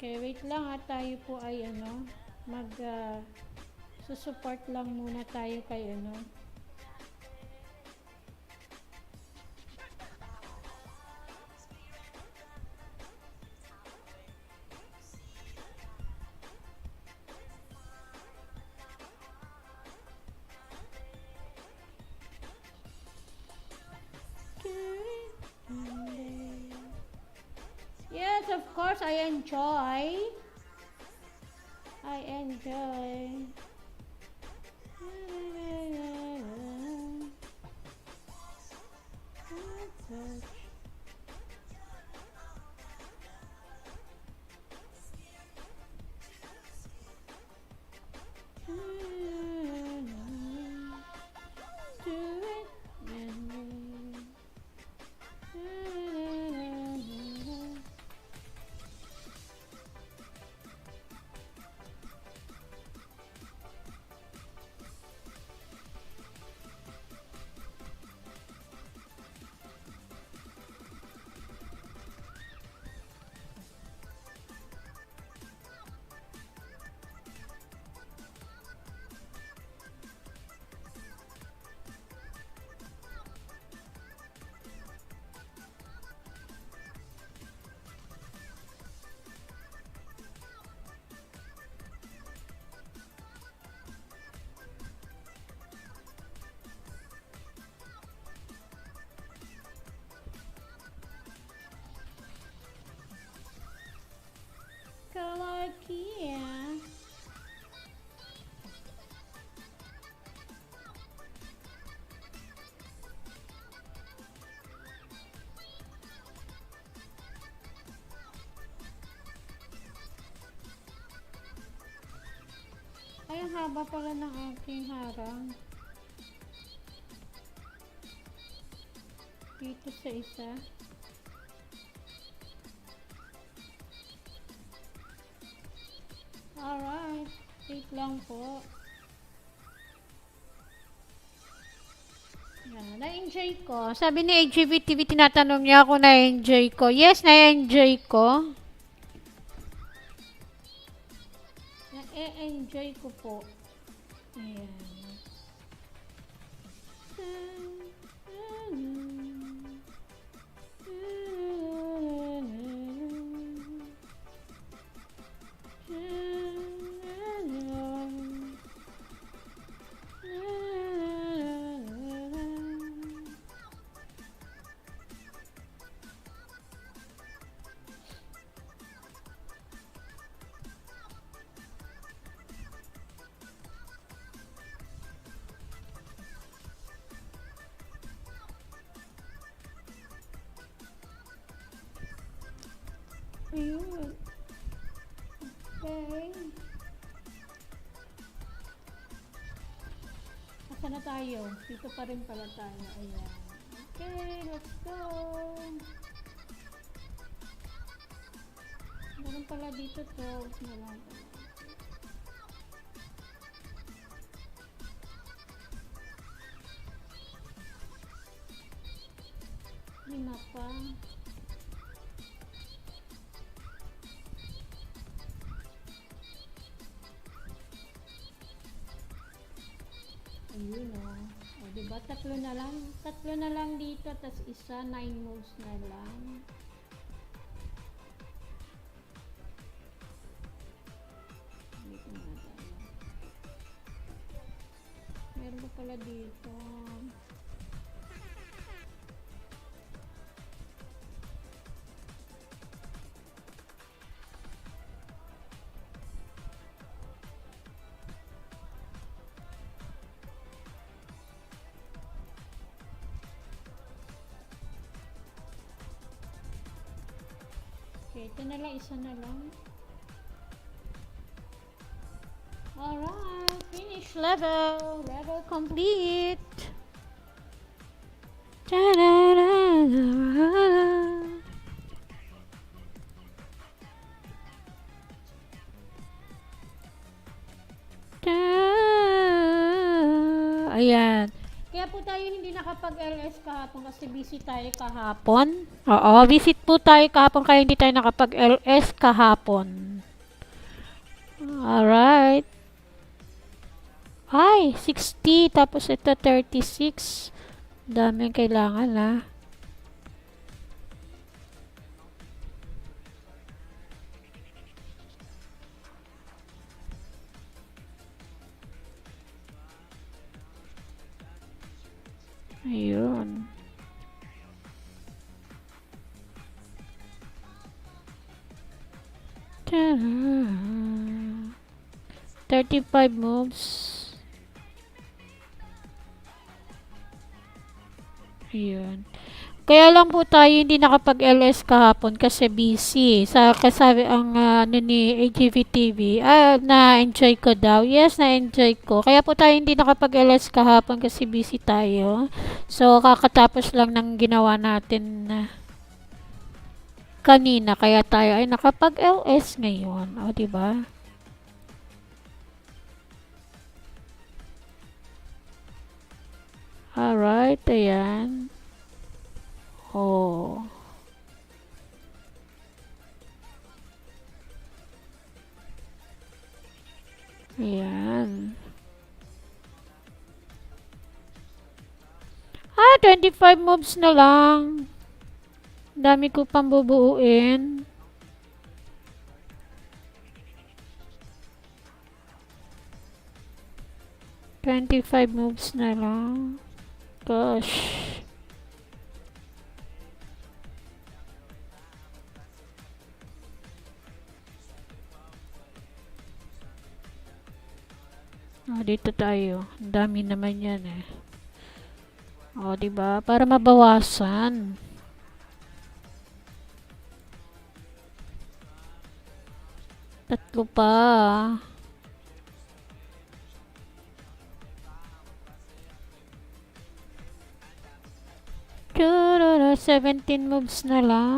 Okay, wait lang ha. Tayo po ay susupport lang muna tayo kay Yes, of course, I enjoy. I enjoy. Kalakia. Ay, ang haba pala ng aking harang. Dito sa isa. Alright. Wait lang po. Yan. Na-enjoy ko. Sabi ni AGVTV, tinatanong niya ako na-enjoy ko. Yes, na-enjoy ko. Na-enjoy ko po. Ayan. Saan na tayo? Dito pa rin pala tayo. Ayan. Okay, let's go. Meron pala dito to. Meron pala. Lima pa. Ayun o. O diba? Tatlo na lang. Tatlo na lang dito. Tas isa. 9 moves na lang. Dito na tayo. Meron pa pala dito. Okay, ito na lang, isa na lang. Alright, finish level. Level complete. Ayan. Kaya po tayo hindi nakapag-LS kahapon kasi busy tayo kahapon. Oo, visit po tayo kahapon kaya hindi tayo nakapag-LS kahapon. Alright. Ay, 60. Tapos ito 36. Daming kailangan ha. Ayun. Ta-da. 35 moves. Ayun. Kaya lang po tayo hindi nakapag-LS kahapon kasi busy. Sa kasabi ang ano ni AGV-TV, na-enjoy ko daw. Yes, na-enjoy ko. Kaya po tayo hindi nakapag-LS kahapon kasi busy tayo. So, kakatapos lang ng ginawa natin kanina. Kaya tayo ay nakapag-LS ngayon. O, diba? Alright, ayan. Oh. Ayan. 25 moves na lang. Dami ko pang bubuuin. $25 moves na lang. Gosh. Dito tayo. Ang dami naman yan eh. Diba? Para mabawasan. Tatlo pa. 17 moves na lang.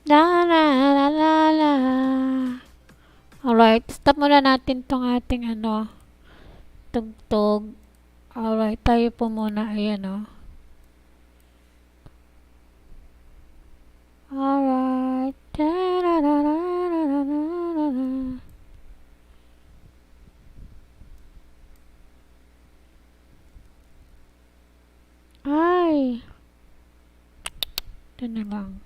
La la la la la. Alright, stop muna natin tong ating tugtog. Alright, tayo po muna. Ayan Alright. Ay. Ito na lang.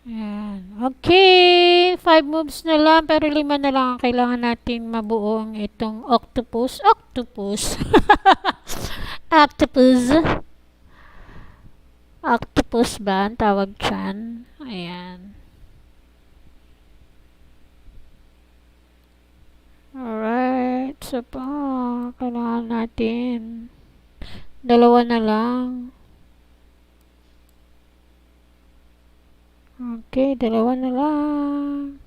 Ayan. Okay. 5 moves na lang, pero 5 na lang ang kailangan natin mabuo itong octopus. Octopus. Octopus. Octopus ba ang tawag dyan? Ayan. Alright. So pa, kailangan natin 2 na lang. Okay, dalawa na lang.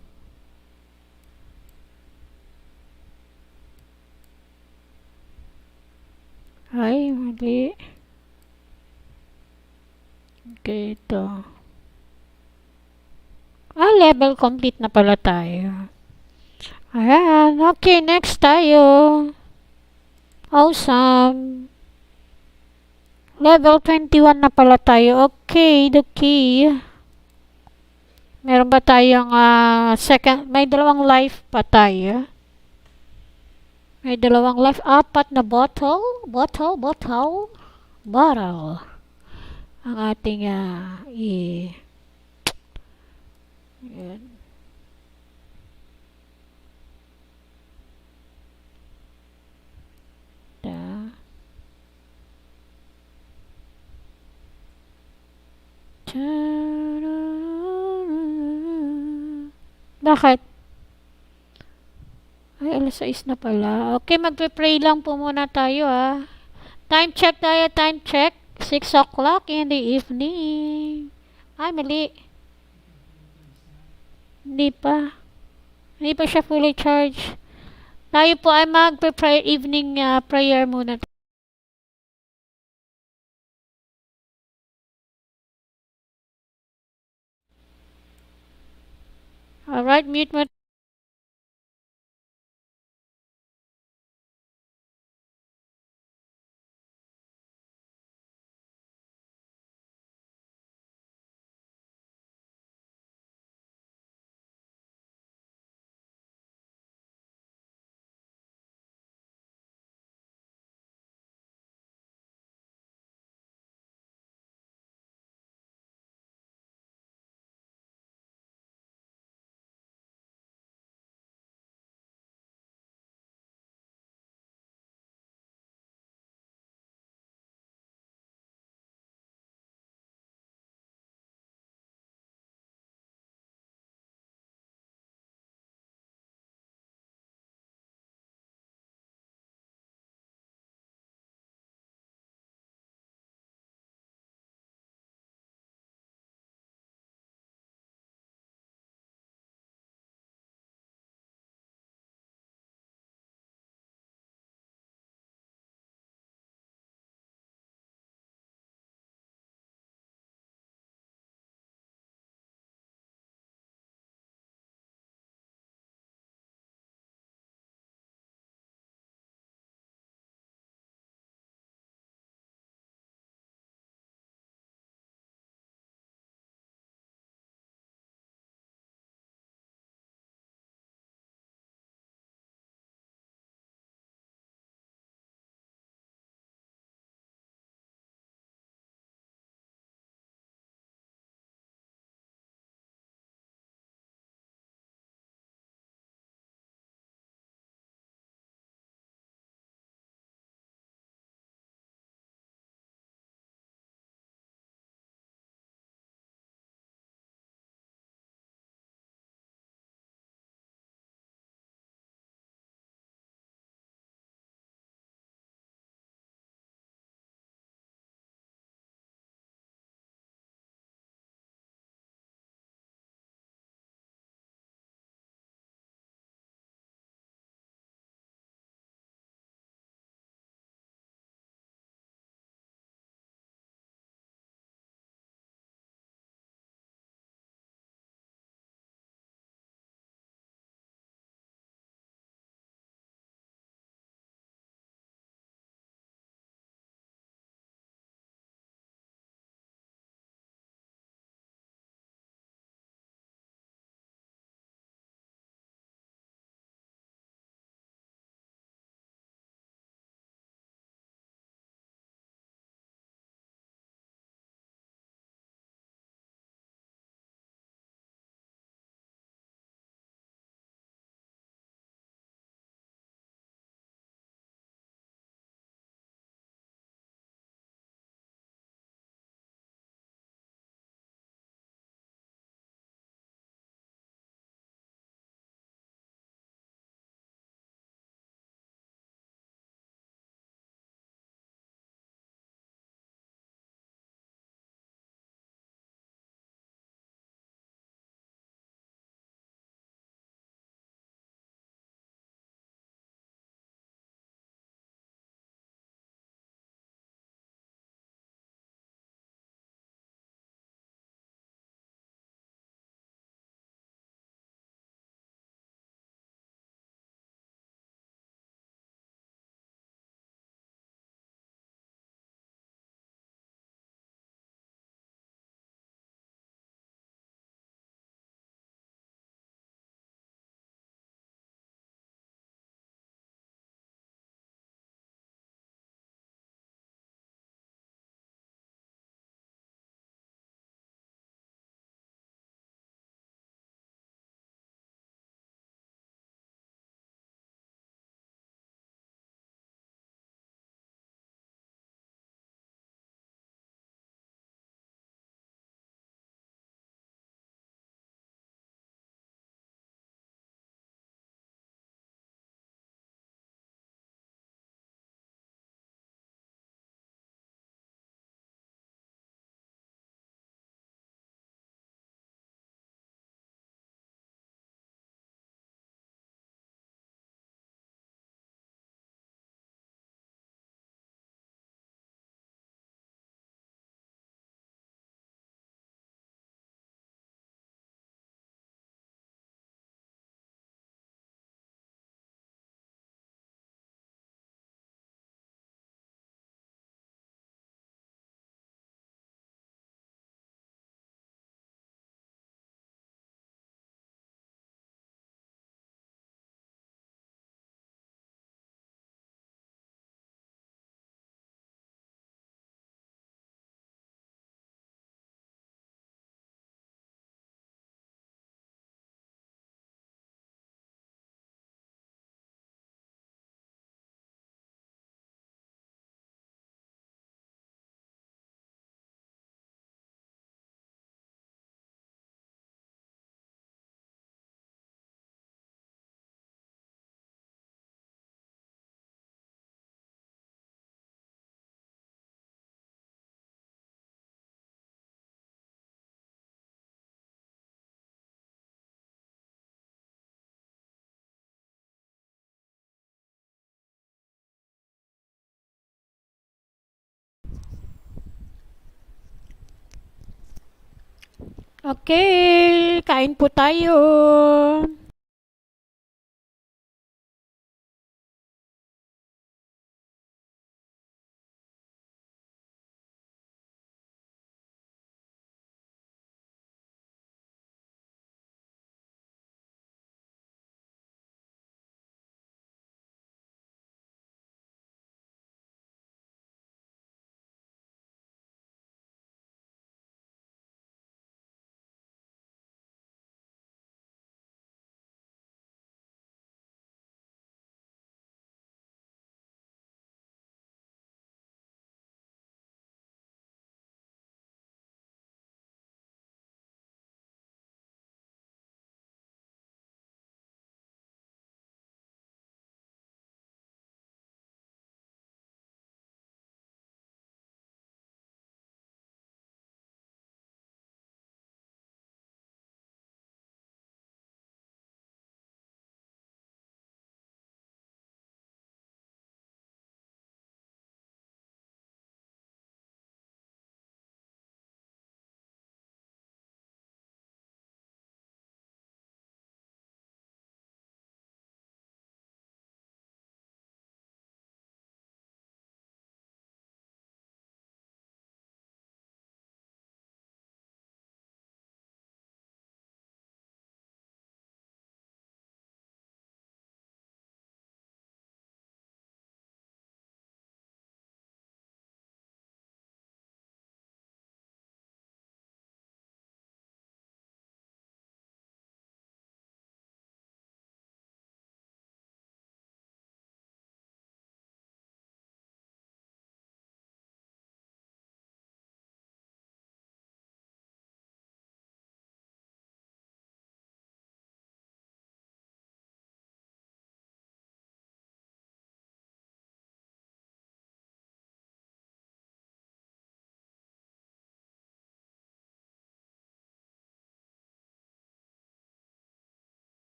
Ay, mali. Okay, ito. Level complete na pala tayo. Ayan, okay, next tayo. Awesome. Level 21 na pala tayo. Okay, okay. Meron ba tayong second, may dalawang life pa tayo. May dalawang life, apat na bottle. Bottle. Ang ating yan. Da. Bakit? Ay, alas 6 na pala. Okay, magpe-pray lang po muna tayo Time check tayo, time check. 6 o'clock in the evening. Ay, mali. Hindi pa. Hindi pa siya fully charged. Tayo po ay magpe-pray evening prayer muna. Alright, mute mo Okay, kain po tayo.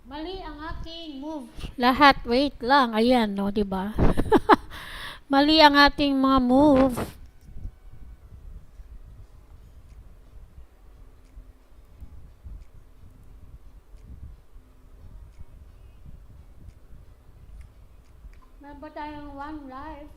Mali ang aking move. Lahat, wait lang. Ayan, no, 'di ba? Mali ang ating mga move. Meron ba tayong one life?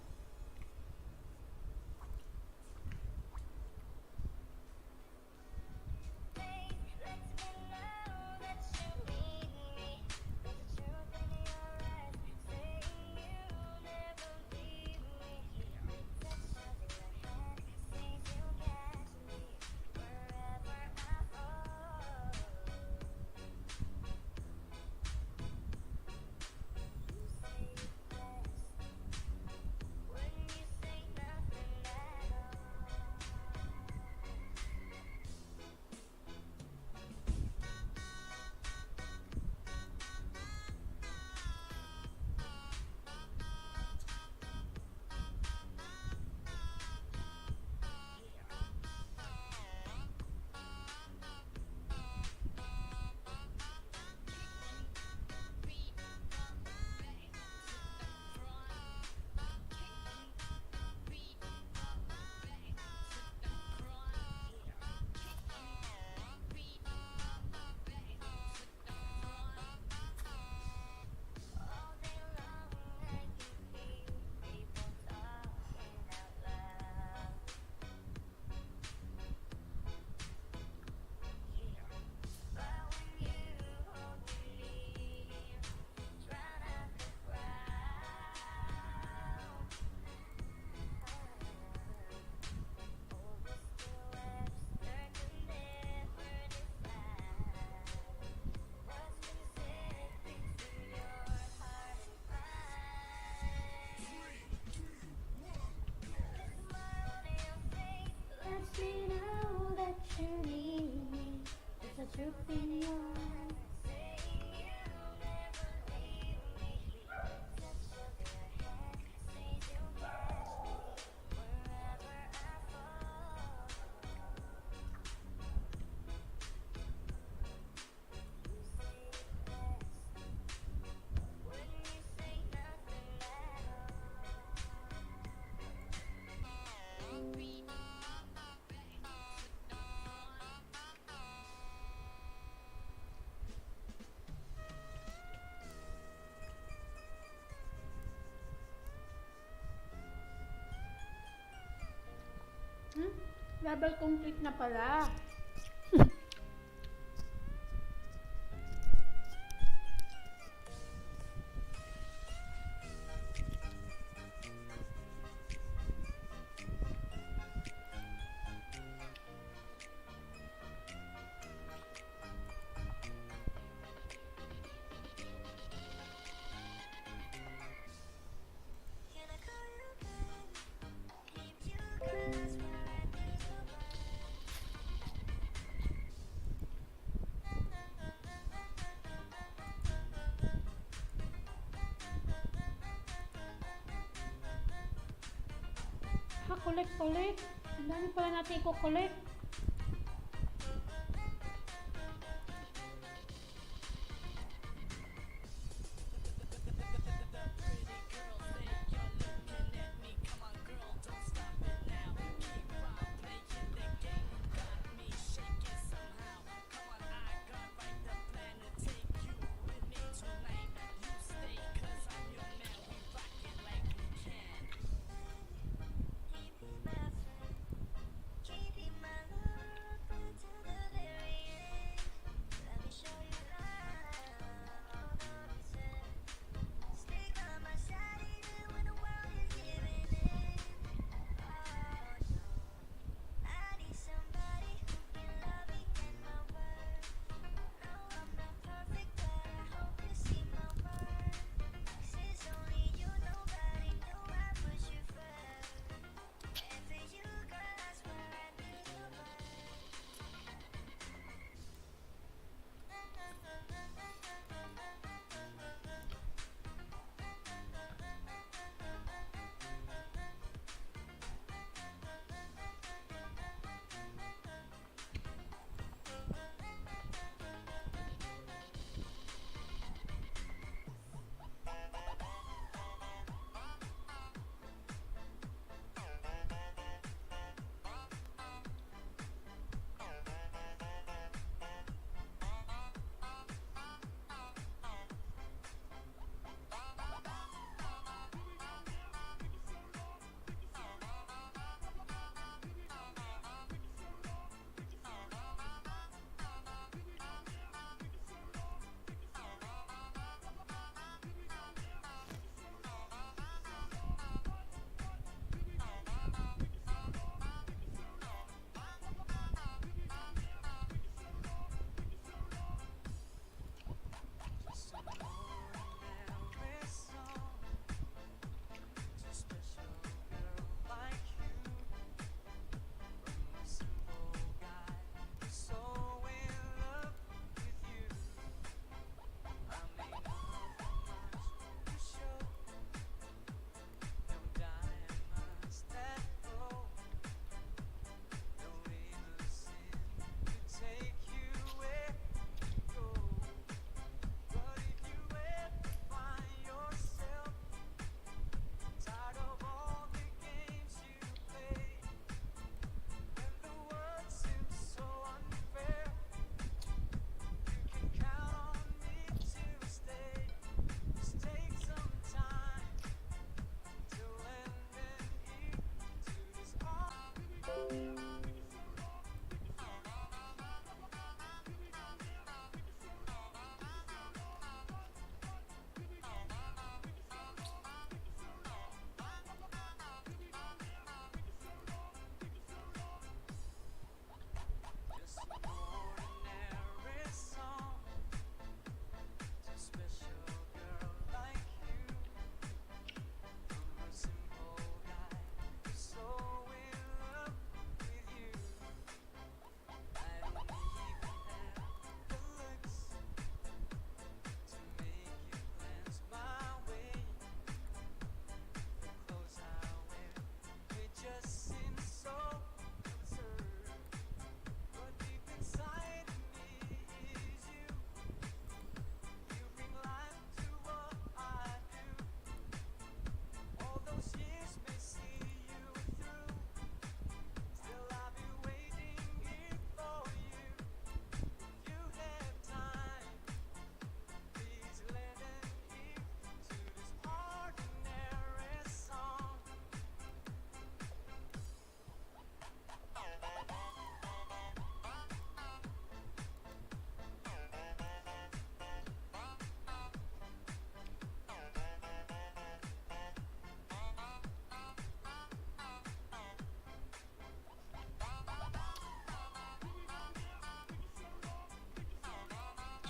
inyo. Level complete na pala. Collect. Ang dami pala natin i-collect.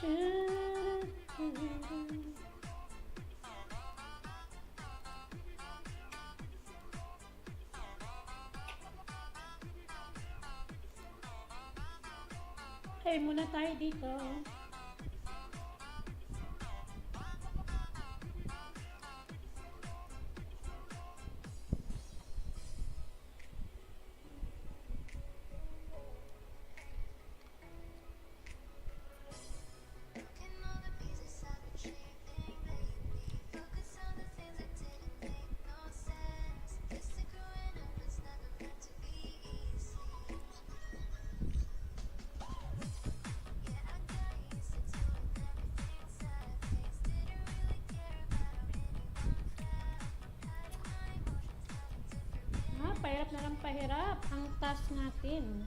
Hey, muna tayo dito. Pahirap na lang pahirap ang task natin.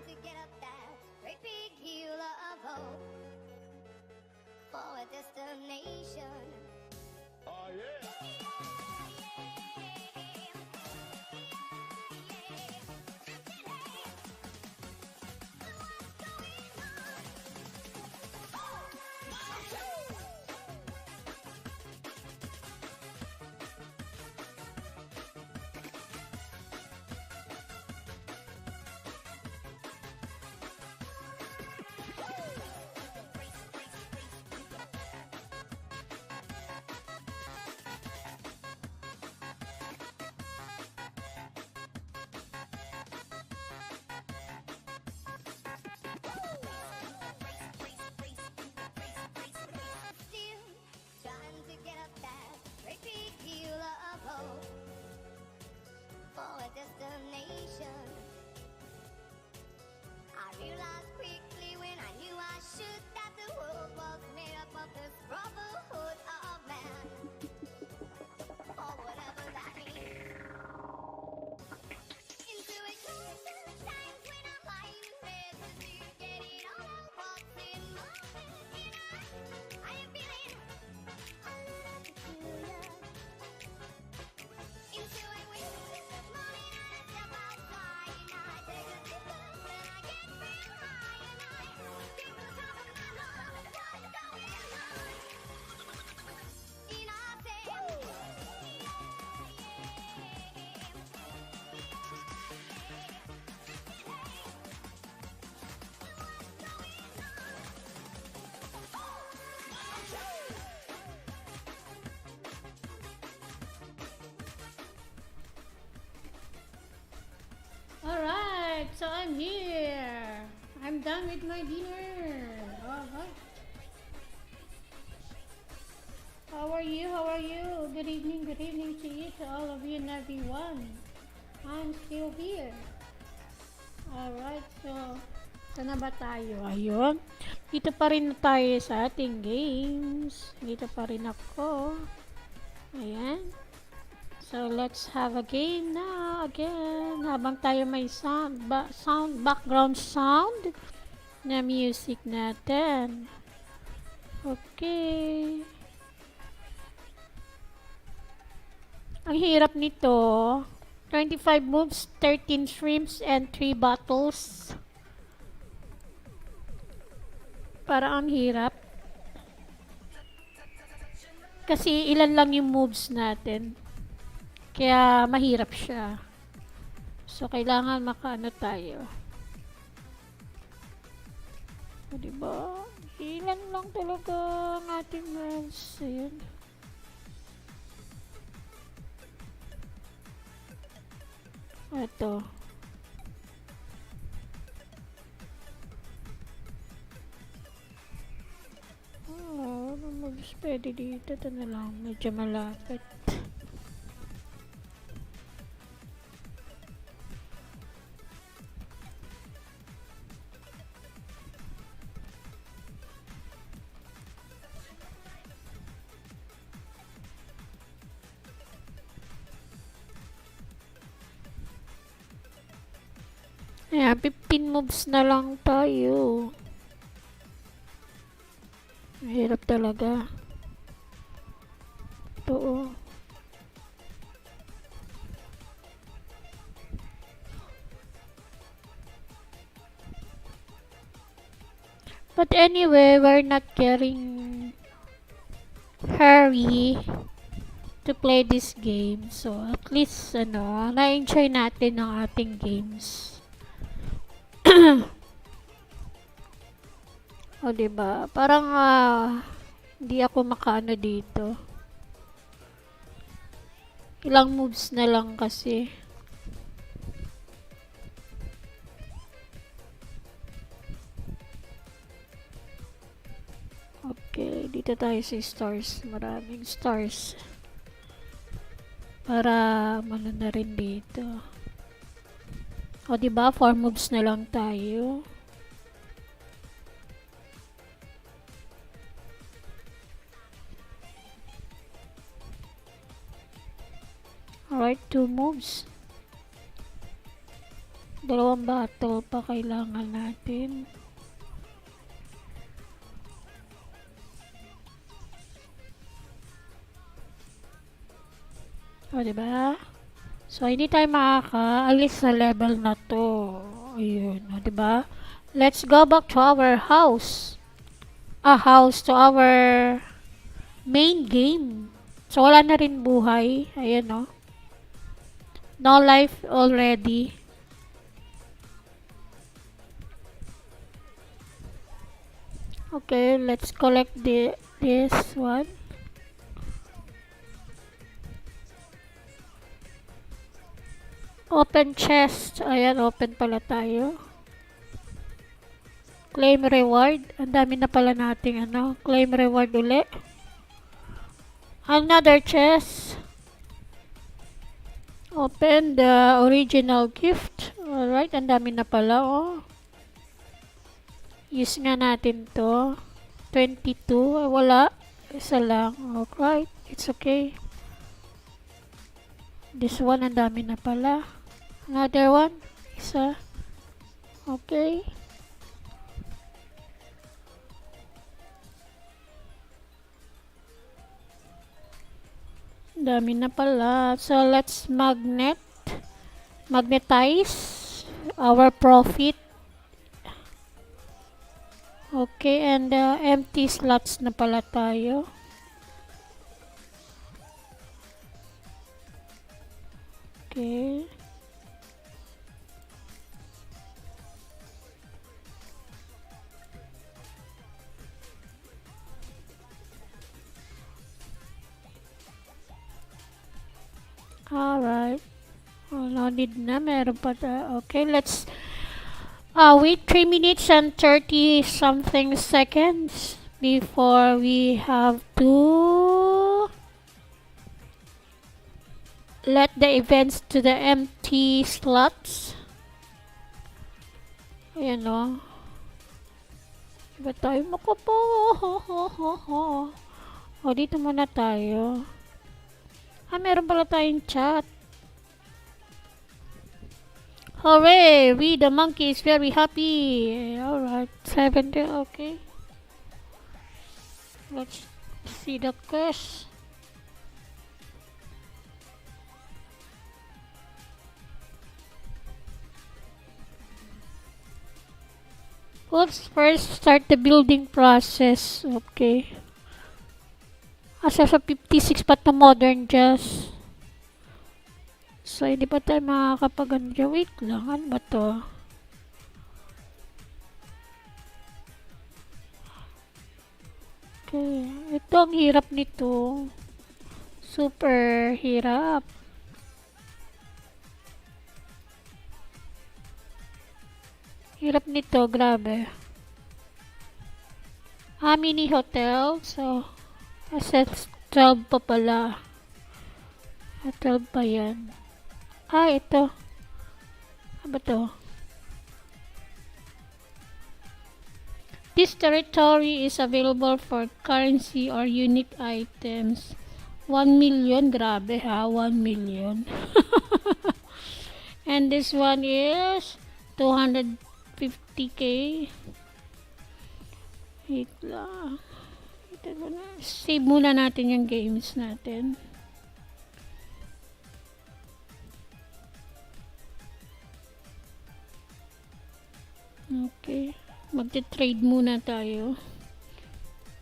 To get up that great big hill of hope for a destination.
Oh, yeah.
I'm here. I'm done with my dinner. Alright. How are you? How are you? Good evening to you, to all of you and everyone. I'm still here. Alright, so saan na ba tayo? Ayun. Dito pa rin tayo sa ating games. Dito pa rin ako. Ayan. So, let's have a game now again. Habang tayo may background sound na music natin. Okay. Ang hirap nito. 25 moves, 13 shrimps, and 3 bottles. Para ang hirap. Kasi ilan lang yung moves natin. Kaya mahirap siya. So, kailangan makaano tayo. O, diba? Ilan lang talaga ang ating moves. Ayan. Ito. Ano moves pwede dito? Ito na lang. Medyo malapit. Ayan, 15 moves na lang tayo. Mahirap talaga. Ito. But anyway, we're not getting hurry to play this game. So, at least, na-enjoy natin ang ating games. O, diba? Parang, hindi ako makaano dito. Ilang moves na lang kasi. Okay, dito tayo sa stars. Maraming stars. Para, na rin dito. O, diba? 4 moves na lang tayo. Alright, 2 moves. Dalawang battle pa kailangan natin. O, diba? So, hindi tayo makakaalis sa level na to. Ayun, o, diba? Let's go back to our house. To our main game. So, wala na rin buhay. Ayan, o. No life already. Okay, let's collect this one. Open chest. Ayan, open pala tayo. Claim reward. Ang dami na pala nating claim reward uli. Another chest. Open the original gift. Alright, ang dami na pala, oh. Use nga natin to. 22. Wala. Isa lang. Alright, it's okay. This one, ang dami na pala. Another one. Isa. Okay. Dami na pala. So, let's magnetize our profit. Okay, and empty slots na pala tayo. Okay. Alright. Oh, no need na. Meron pa tayo. Okay, let's Wait 3 minutes and 30 something seconds before we have to let the events to the empty slots. Ayan o. Iba tayo makupo. O, dito muna tayo. Meron pala tayong chat. Hooray! We the monkey is very happy. Alright, 70, okay. Let's see the quest. Let's first start the building process. Okay. Asa sa 56 pa to modern jazz. So, hindi pa tayo makakapaganda. Wait lang. Ano ba to? Okay. Ito ang hirap nito. Super hirap. Hirap nito. Grabe. Mini hotel. So, assets 12 pa pala. 12 pa yan. Ito. Ano ba to? This territory is available for currency or unique items. 1 million. Grabe ha. 1 million. And this one is 250k. Wait lang. Save muna natin yung games natin. Okay. Magte-trade muna tayo.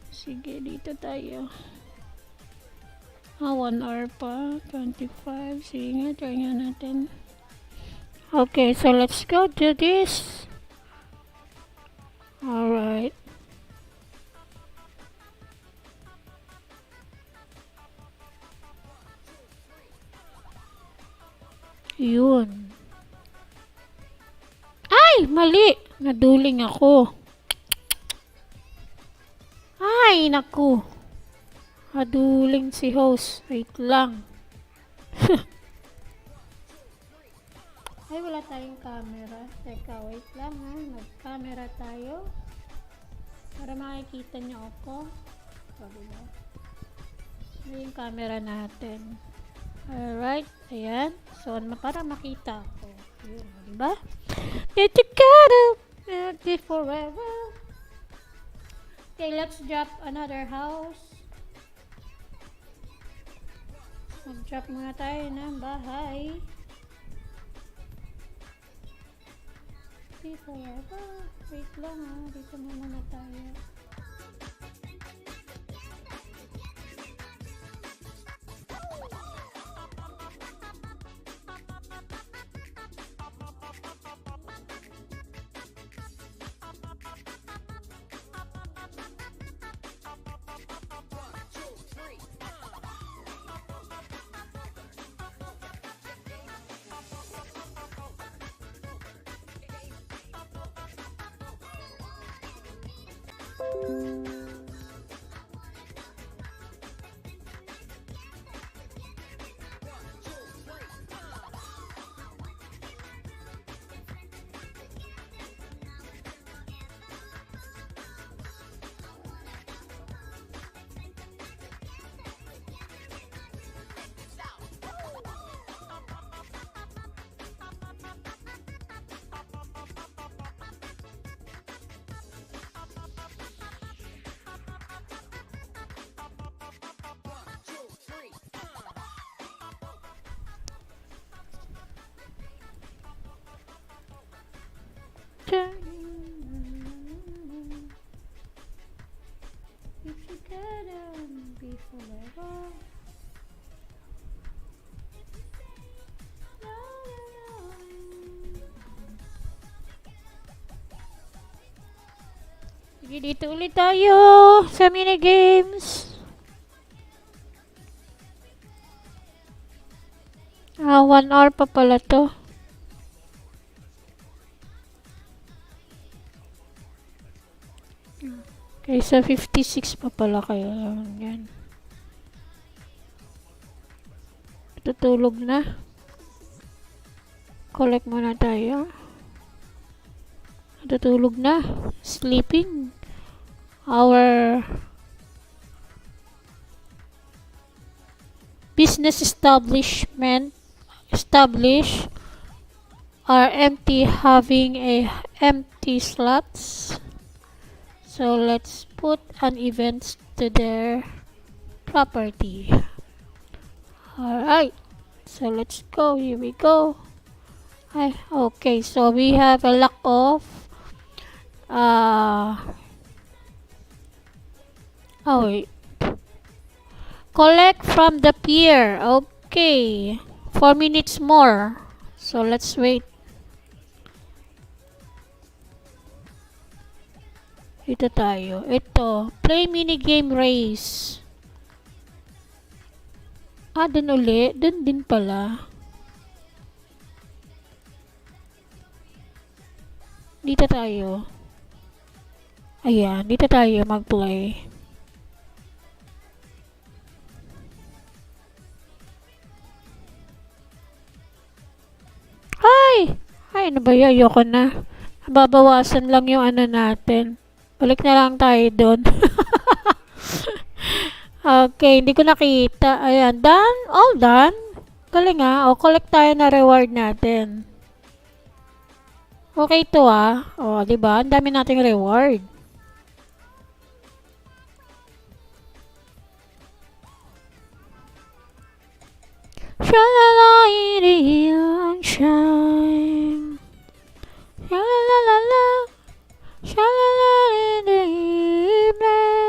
Sige, dito tayo. 1 hour pa. 25. Sige nga, try nga natin. Okay, so let's go to this. Alright. Yun. Ay! Mali! Naduling ako. Ay! Naku! Naduling si host. Wait lang. Ay, wala tayong camera. Teka, wait lang ha. Mag-camera tayo. Para makikita niyo ako. Diba? Ito yung camera natin. Alright. Ayan. So, para makita ako. Yun, diba? Together, forever. Okay, let's drop another house. Mag-drop muna tayo ng bahay. Forever. Wait lang ha. Dito muna tayo. Sige, dito ulit tayo sa minigames. 1 hour pa pala to. Okay, so 56 pa pala kayo. Yan. Tutulog na. Collect muna tayo. Tutulog na. Sleeping. Our business establish are empty, having a empty slots. So let's put an event to their property. Alright, so let's go. Here we go. Okay, so we have a lack of wait. Collect from the pier. Okay. 4 minutes more. So let's wait. Ito tayo. Ito. Play minigame race. Dun uli. Dun din pala. Dito tayo. Ayan. Dito tayo mag-play. Ay, ano ba yun? Ayoko na. Babawasan lang yung ano natin. Balik na lang tayo doon. Okay, hindi ko nakita. Ayan, done. All done. Galing O, collect tayo na reward natin. Okay to O, diba? Ang dami nating reward. Sha-la-la-ee-dee-ang shine. Sha-la-la-la. Sha-la-la-la-la-la-la.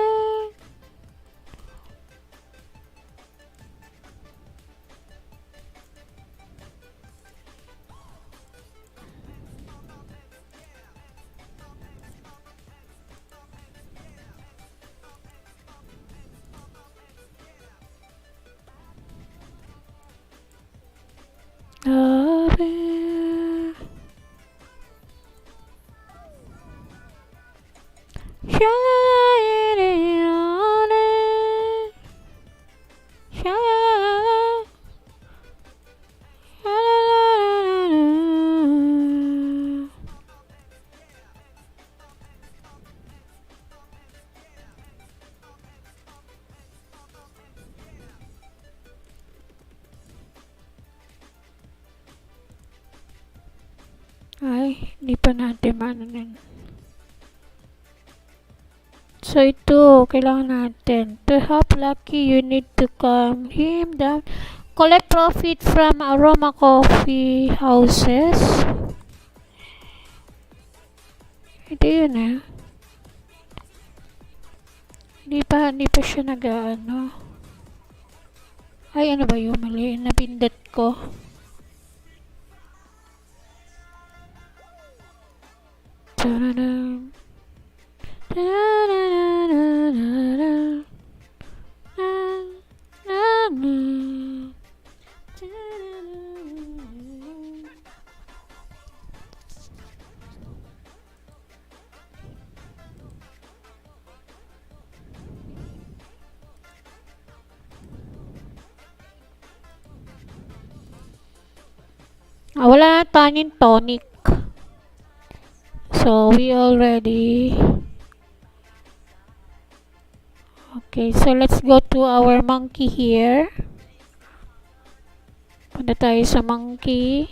Ay, hindi pa natin maano nun. So, ito, kailangan natin. To help Lucky, you need to calm him down. Collect profit from aroma coffee houses. Ito yun Hindi pa siya nag-ano. Ay, ano ba yung mali? Napindot ko. Ta-da-da. Ta-da-da-da-da-da. Na-na-na. Wala na tayong tonic. So, we already... Okay, so let's go to our monkey here. Punta tayo sa monkey.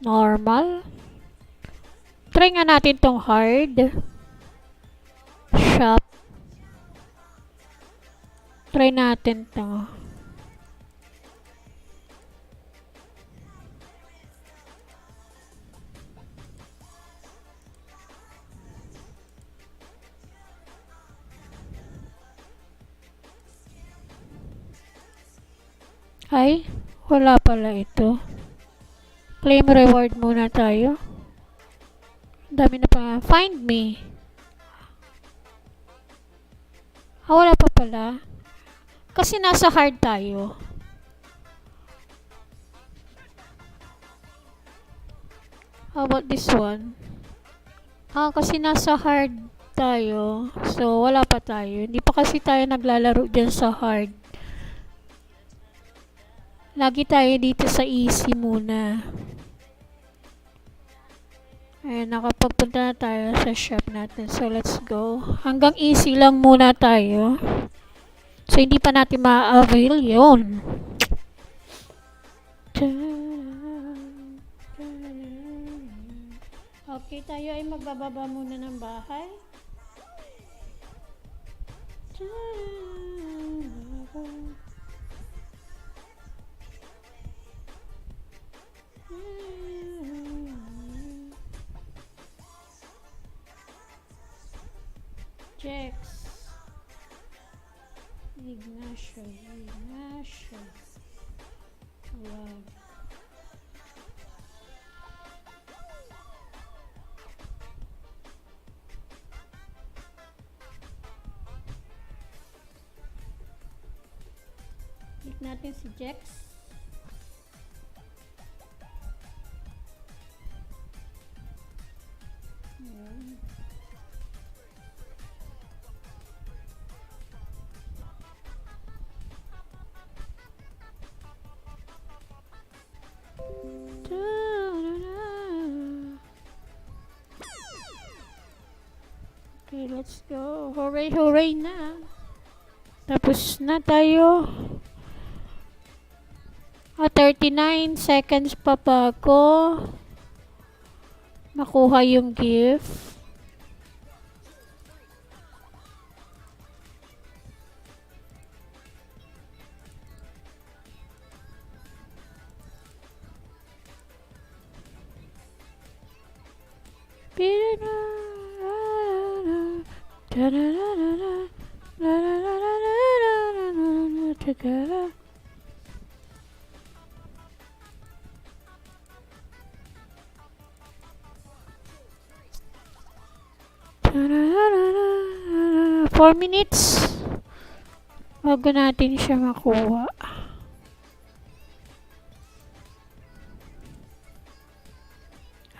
Normal. Try nga natin tong hard. Shop. Try natin to. Ay, wala pala ito. Claim reward muna tayo. Dami na pa. Find me. Wala pa pala. Kasi nasa hard tayo. How about this one? Kasi nasa hard tayo. So, wala pa tayo. Hindi pa kasi tayo naglalaro dyan sa hard. Lagi tayo dito sa easy muna. Ayan, nakapagpunta na tayo sa shop natin. So, let's go. Hanggang easy lang muna tayo. So, hindi pa natin ma-avail yun. Okay, tayo ay magbababa muna ng bahay. Jex. Ignacio. Wow. Click natin si Jex. Ayan. Okay, let's go. Hooray, hooray na. Tapos na tayo. 39 seconds pa bago makuha yung gift. Together. Four minutes bago natin siya makuha.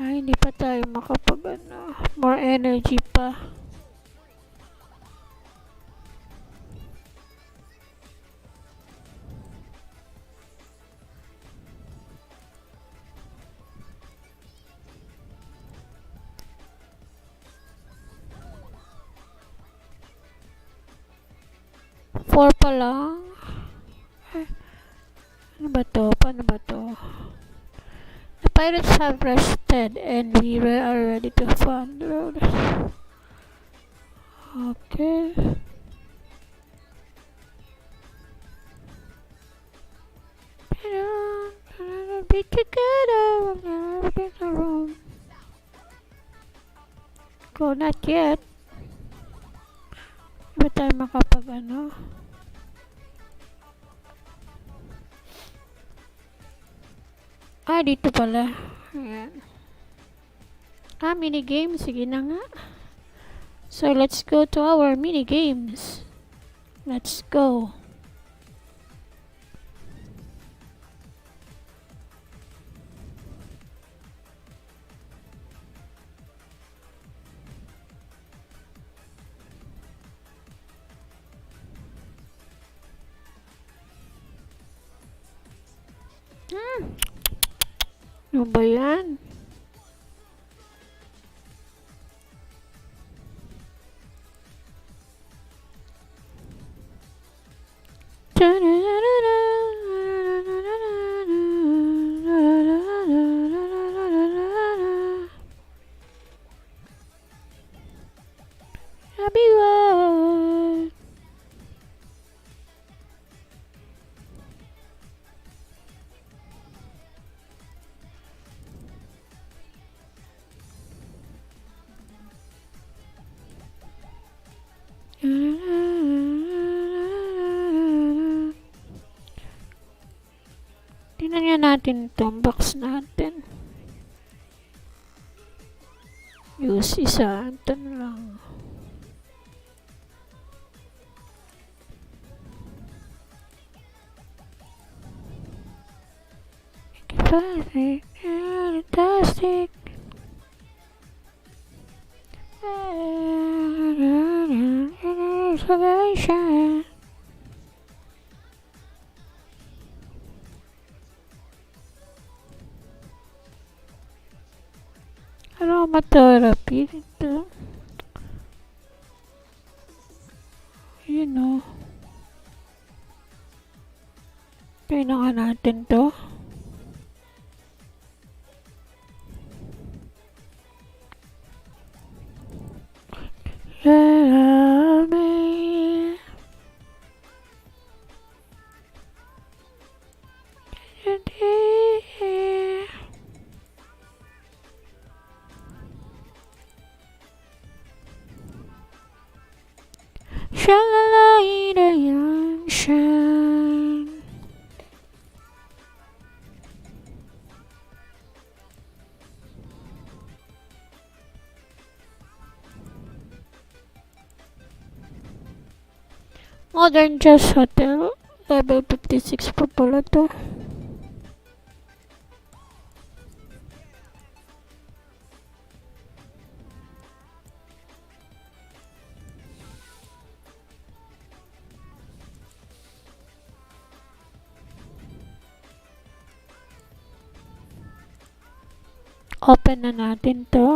Ay, hindi pa tayo makapag more energy pa. Four pa lang. Ay, ano ba to? Paano ba to? The pirates have rested and we are ready to fund the road. Okay. Be together. We'll never be alone. Go, not yet. Ba tayo makapag dito pala. Ayan. Mini games. Sige na nga. So, let's go to our mini games. Let's go. Ano ba yan? Happy birthday. Tingnan nga natin itong box natin. Use isa. Ito na lang. Fantastic. Observation. Aromatherapy dito. You know. Kailangan natin to. Me. Shine, shine. Modern Jazz Hotel. Level 56 pa pala to. Open na natin to.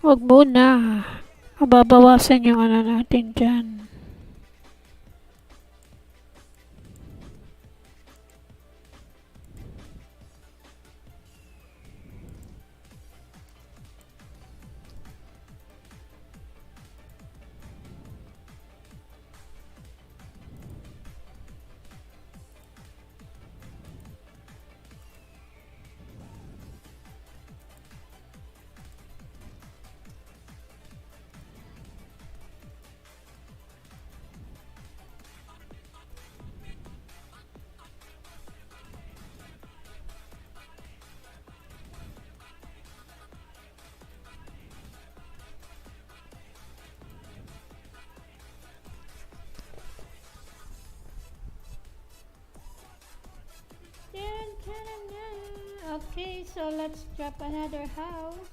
Wag muna. Mababawasan yung ano natin dyan. Okay, so let's drop another house.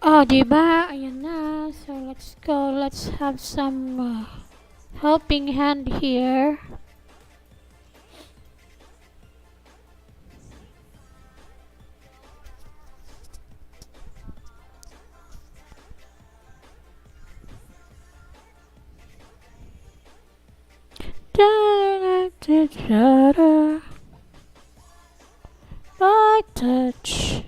Oh, diba? Ayan na. So, let's go. Let's have some helping hand here. Light touch.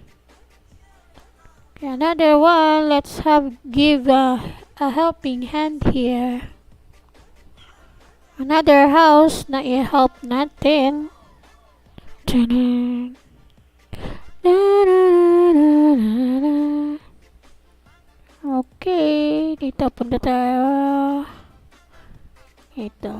Okay, another one. Let's give a helping hand here. Another house na i-help natin. Tanan. Okay, dito punta tayo. Ito.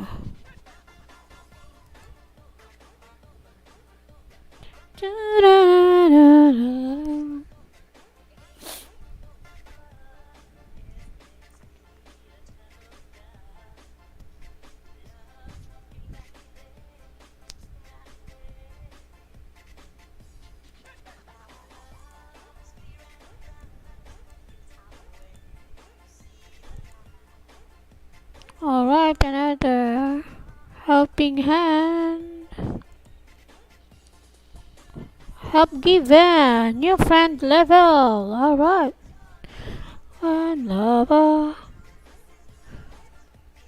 Alright, another helping hand. Help given. New friend level. Alright. One lover.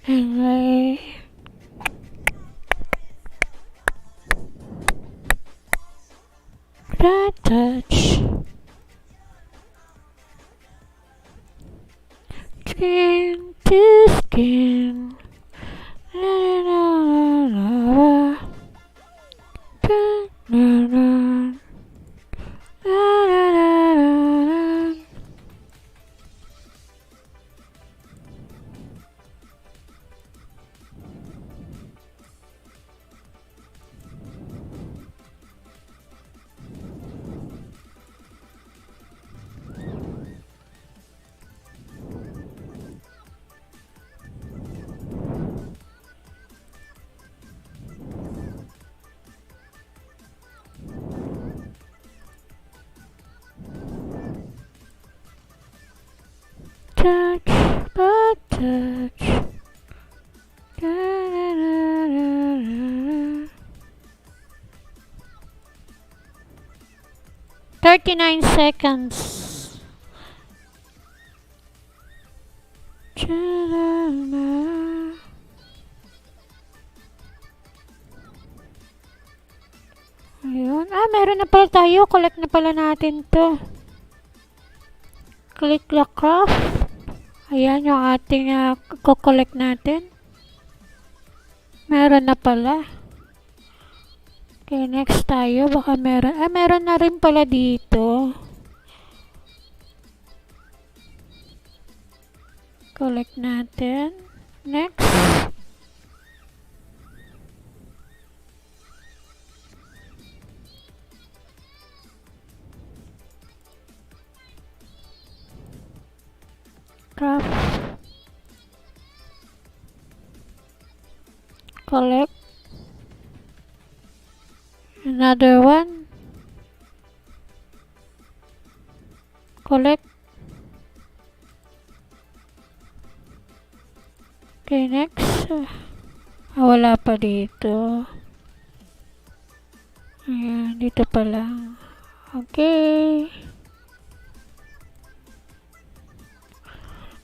And that touch. Skin to skin. Na, na, na, na, na, na, na. Touch, but touch. Da, da, da, da, da. 39 seconds. Ayun. Meron na pala tayo. Collect na pala natin to. Click the craft. Ayan yung ating collect natin. Meron na pala. Okay, next tayo. Baka meron. Meron na rin pala dito. Collect natin. Next. Craft. Collect. Another one. Collect. Okay, next. Wala pa dito. Ayan, dito pa lang. Okay.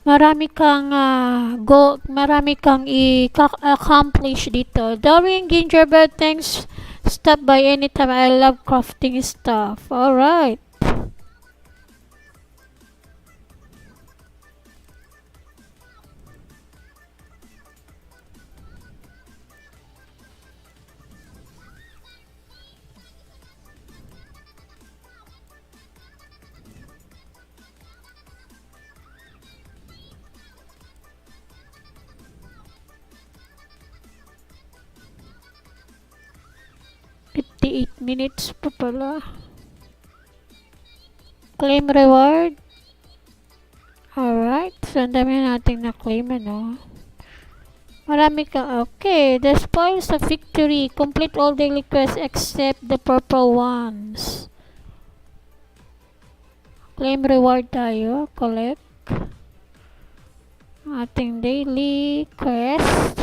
Marami kang i-accomplish dito. Darwin Gingerbread, thanks. Stop by anytime. I love crafting stuff. Alright. Minutes pa pala. Claim reward. Alright. So, ang dami nating na-claim, ano. Marami ka. Okay. The spoils of victory. Complete all daily quests except the purple ones. Claim reward tayo. Collect. Ating daily quest. .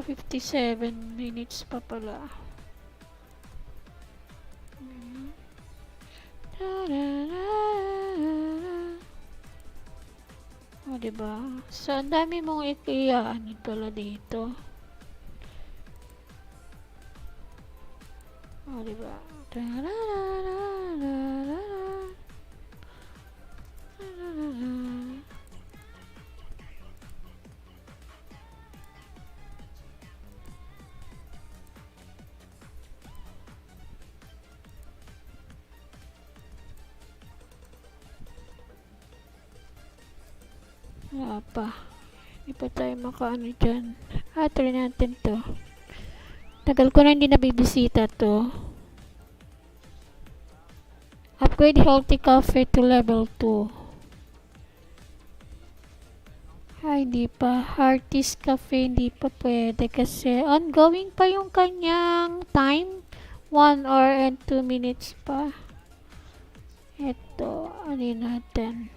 57 minutes pa pala. O, diba? So, ang dami mong ikiyaanid pala dito. O, diba? Wala pa. Hindi pa tayo makaano dyan. Try natin to. Tagal ko na hindi nabibisita to. Upgrade healthy coffee to level 2. Hindi pa. Artist Cafe, hindi pa pwede kasi ongoing pa yung kanyang time. 1 hour and 2 minutes pa. Ito, ano natin.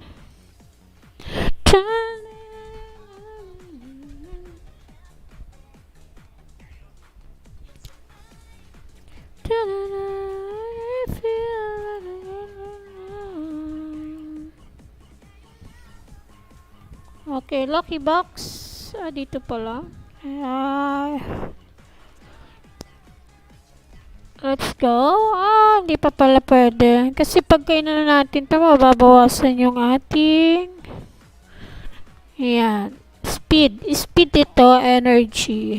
Okay, lucky box. Dito pala. Let's go. Hindi pa pala pwede. Kasi pag kainan natin ito, mababawasan yung ating yan. Speed. Speed ito, energy.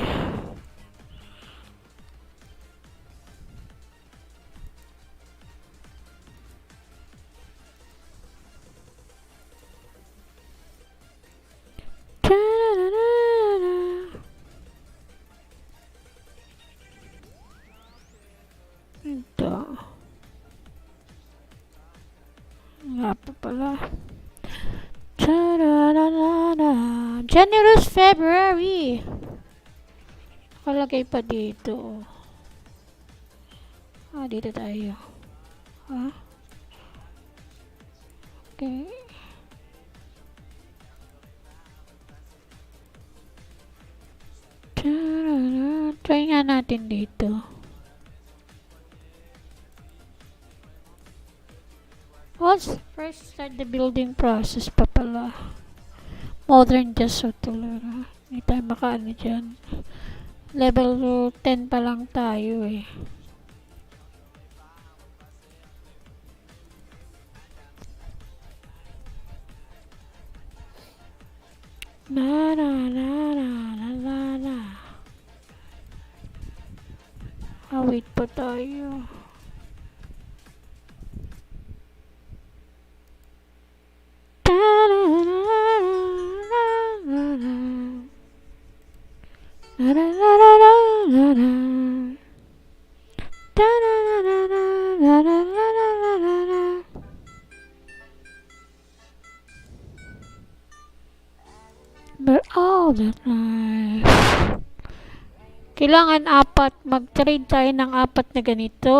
Ito. Nga pa pala. Generous February. Nakalagay pa dito. Dito tayo. Okay. Try nga natin dito. First start the building process pa pala. Modern just tuloy. Hindi tayo makaano dyan. Level 10 pa lang tayo eh. Na na na na na na na. Wait pa tayo. But all that life. Kailangan 4. Mag-trade tayo ng 4 na ganito.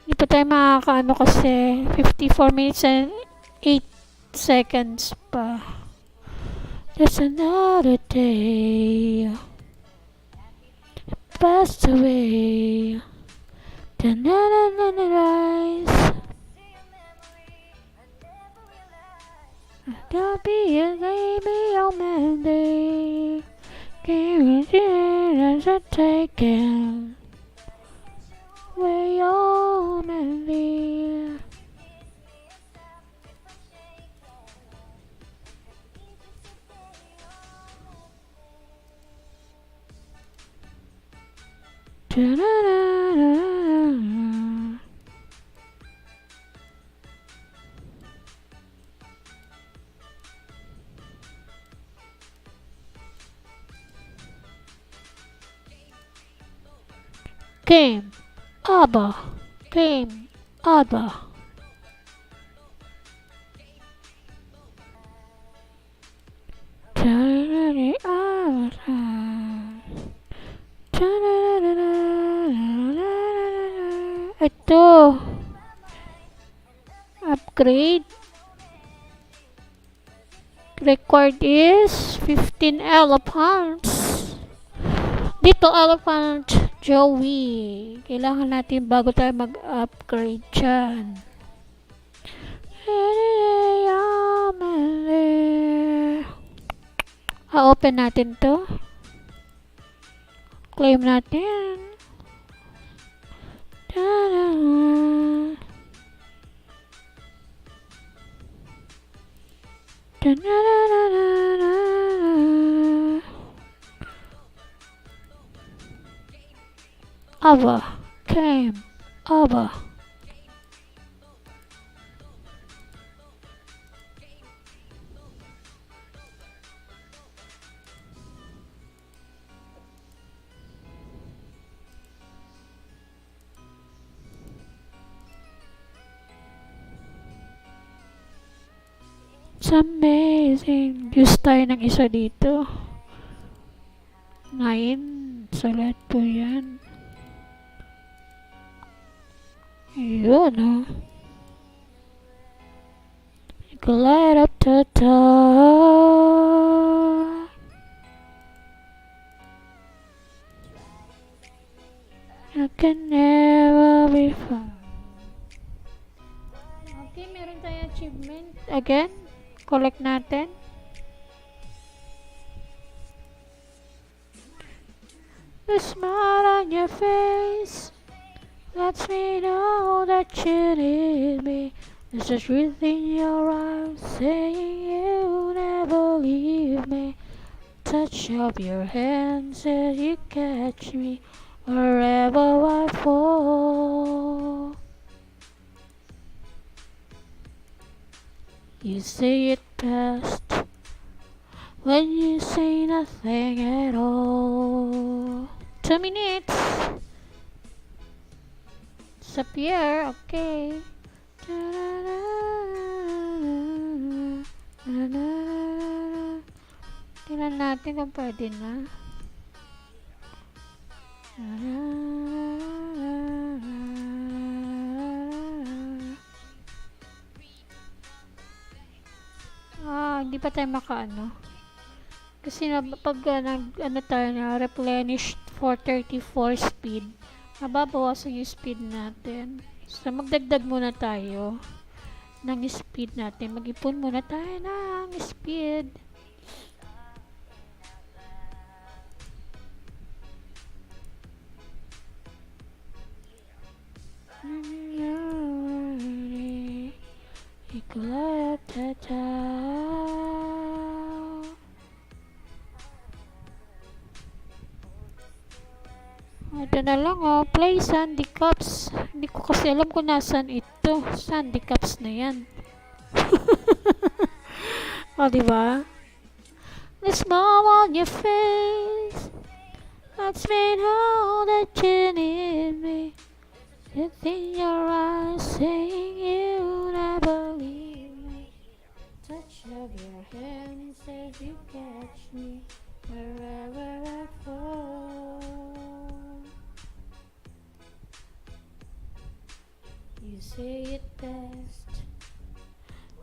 Hindi pa tayo makakaano kasi 54 minutes and 8 seconds pa. Just another day passed away. Rise. Don't be a baby, oh Monday. Can't as a taken. Where you're Monday. Game over. Game over. Ito. Upgrade. Required is 15 elephants. Dito elephant Joey. Kailangan natin bago tayo mag-upgrade dyan. Open natin to. Claim natin. Over. Came. Over. It's amazing. Use tayo ng isa dito. 9. Salat po yan. Yun, oh. Glide up the top. I can never be found. Okay, meron tayong achievement. Again, collect natin. The smile on your face lets me know that you need me. There's the truth in your eyes saying you never leave me. Touch of your hand says you catch me wherever I fall. You say it best when you say nothing at all. 2 minutes. Disappear, okay. Tingnan natin kung pwede na. Hindi pa tayo makaano. Kasi pag ano tayo na replenish 434 speed, mababawasan yung speed natin. So magdagdag muna tayo ng speed natin. Mag-ipon muna tayo ng speed. Ito na lang, oh. Play Sandy Cups. Hindi ko kasi alam kung nasan ito. Sandy Cups na yan. O, diba? The smile on your face lets me know that you need me. It's in your eyes saying you never leave me. Touch of your hand says you catch me wherever I fall. You say it best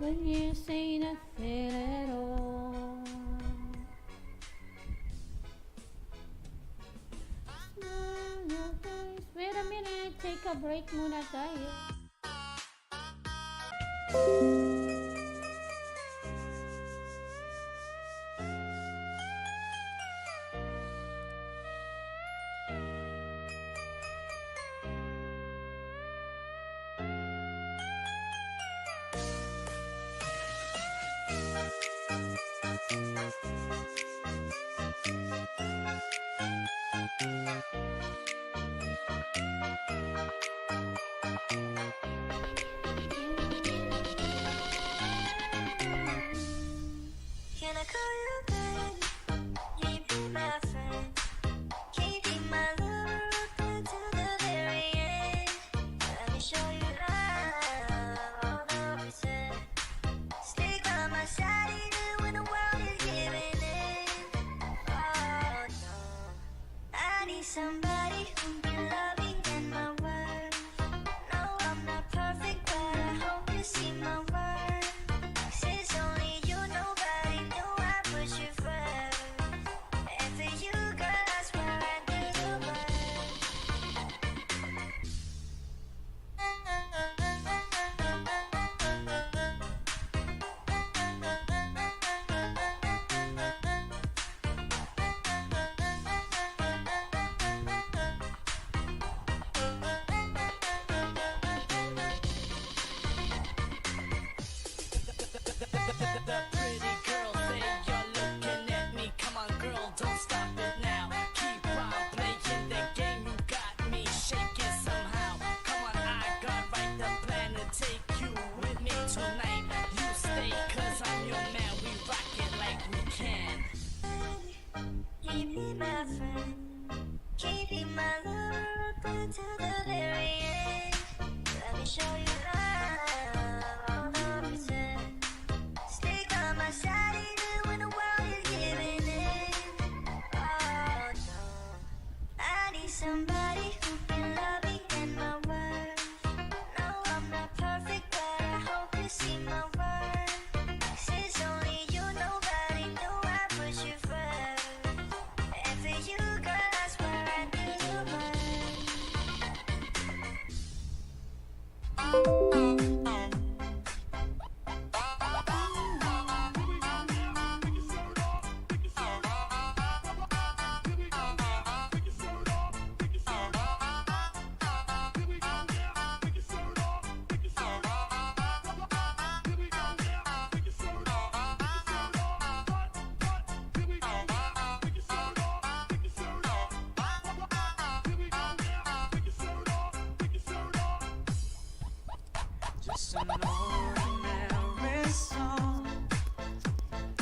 when you say nothing at all. Wait a minute, take a break muna tayo.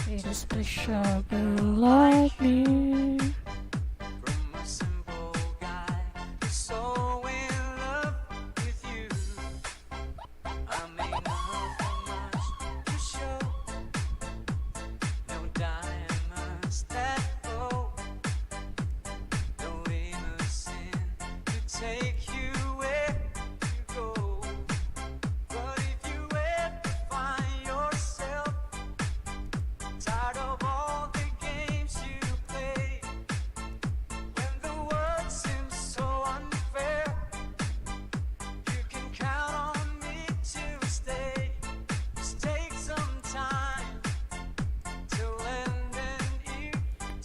It's a special girl like me.
Take you where you go. But if you ever find yourself tired of all the games you play, when the world seems so unfair, you can count on me to stay. Just take some time to lend an ear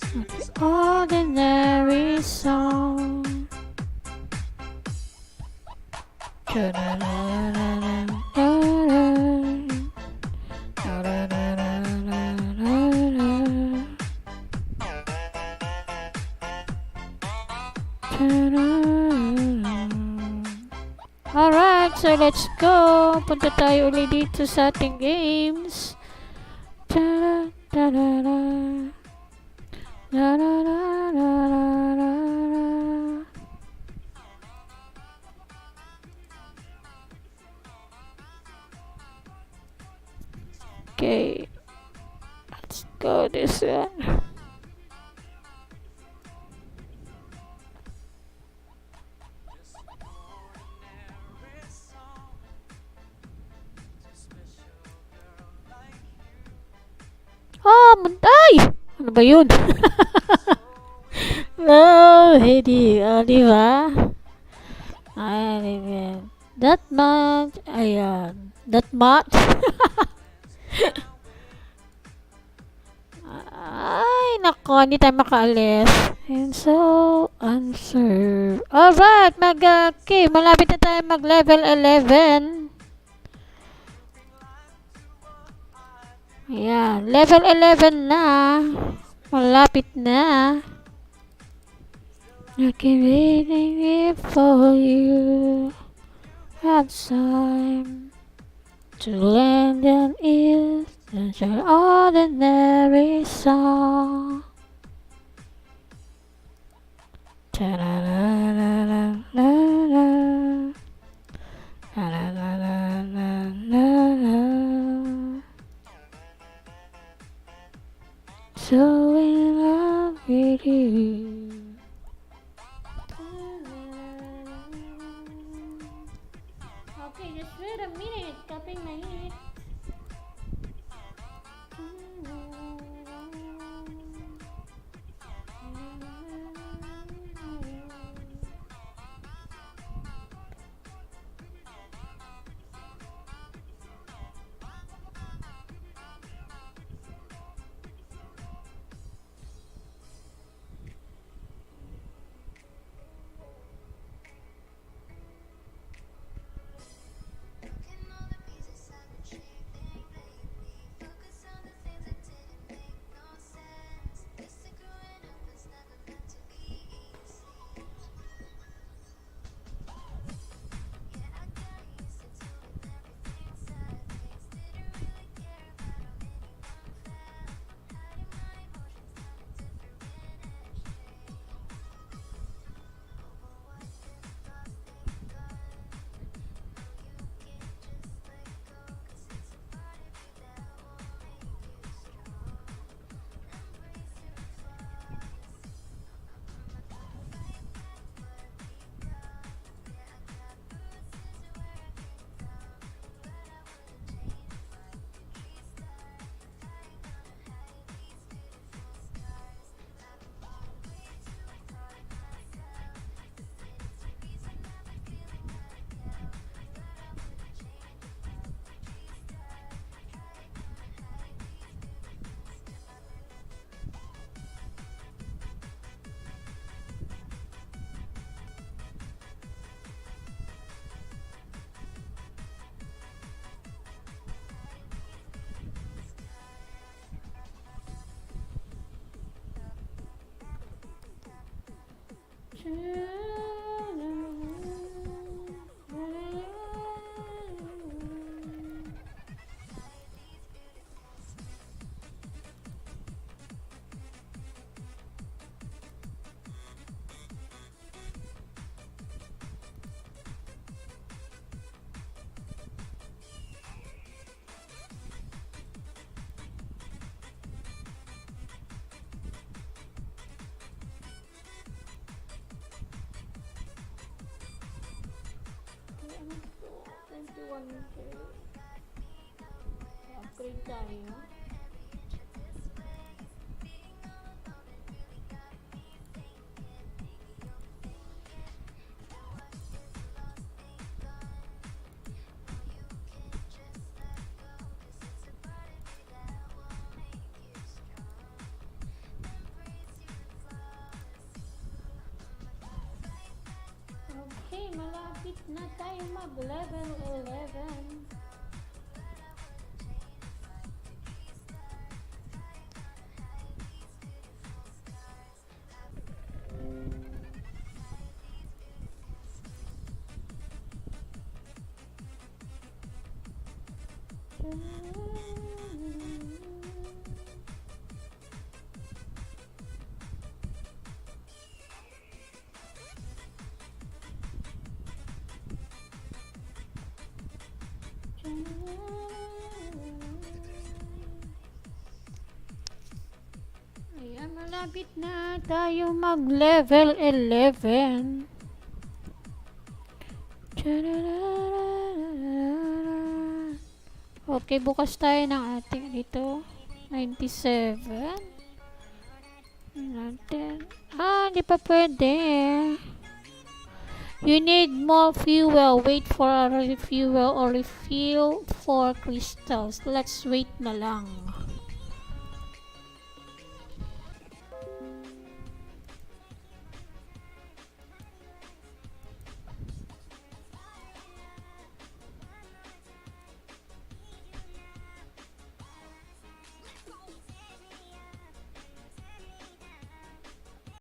to this
Ordinary song. Alright, so let's go. Punta tayo ulit dito sa ating games. Okay, let's go this one. Oh, ay! Ano ba yun? No, hindi. Di ba? Ay, that much. Ayan. That much. Ay, nako. Hindi tayo makaalis. And so, answer. Alright, okay. Malapit na tayo mag-level 11. Ayan. Level 11 na. Malapit na. I keep waiting here for you. Have time to lend an ear to your ordinary song. Ta-da-da-da-da-da-da. Ta-da-da-da-da-da-da. So in love with you. Okay, just wait a minute. Copying my head. 91K. Upgrade tayo. Okay, malapit na tayo mag-level 11. Ayan, malapit na tayo mag-level 11. Okay, bukas tayo ng ating dito. 97. Natin. Hindi pa pwede. You need more fuel. Wait for a refuel or refill for crystals. Let's wait na lang.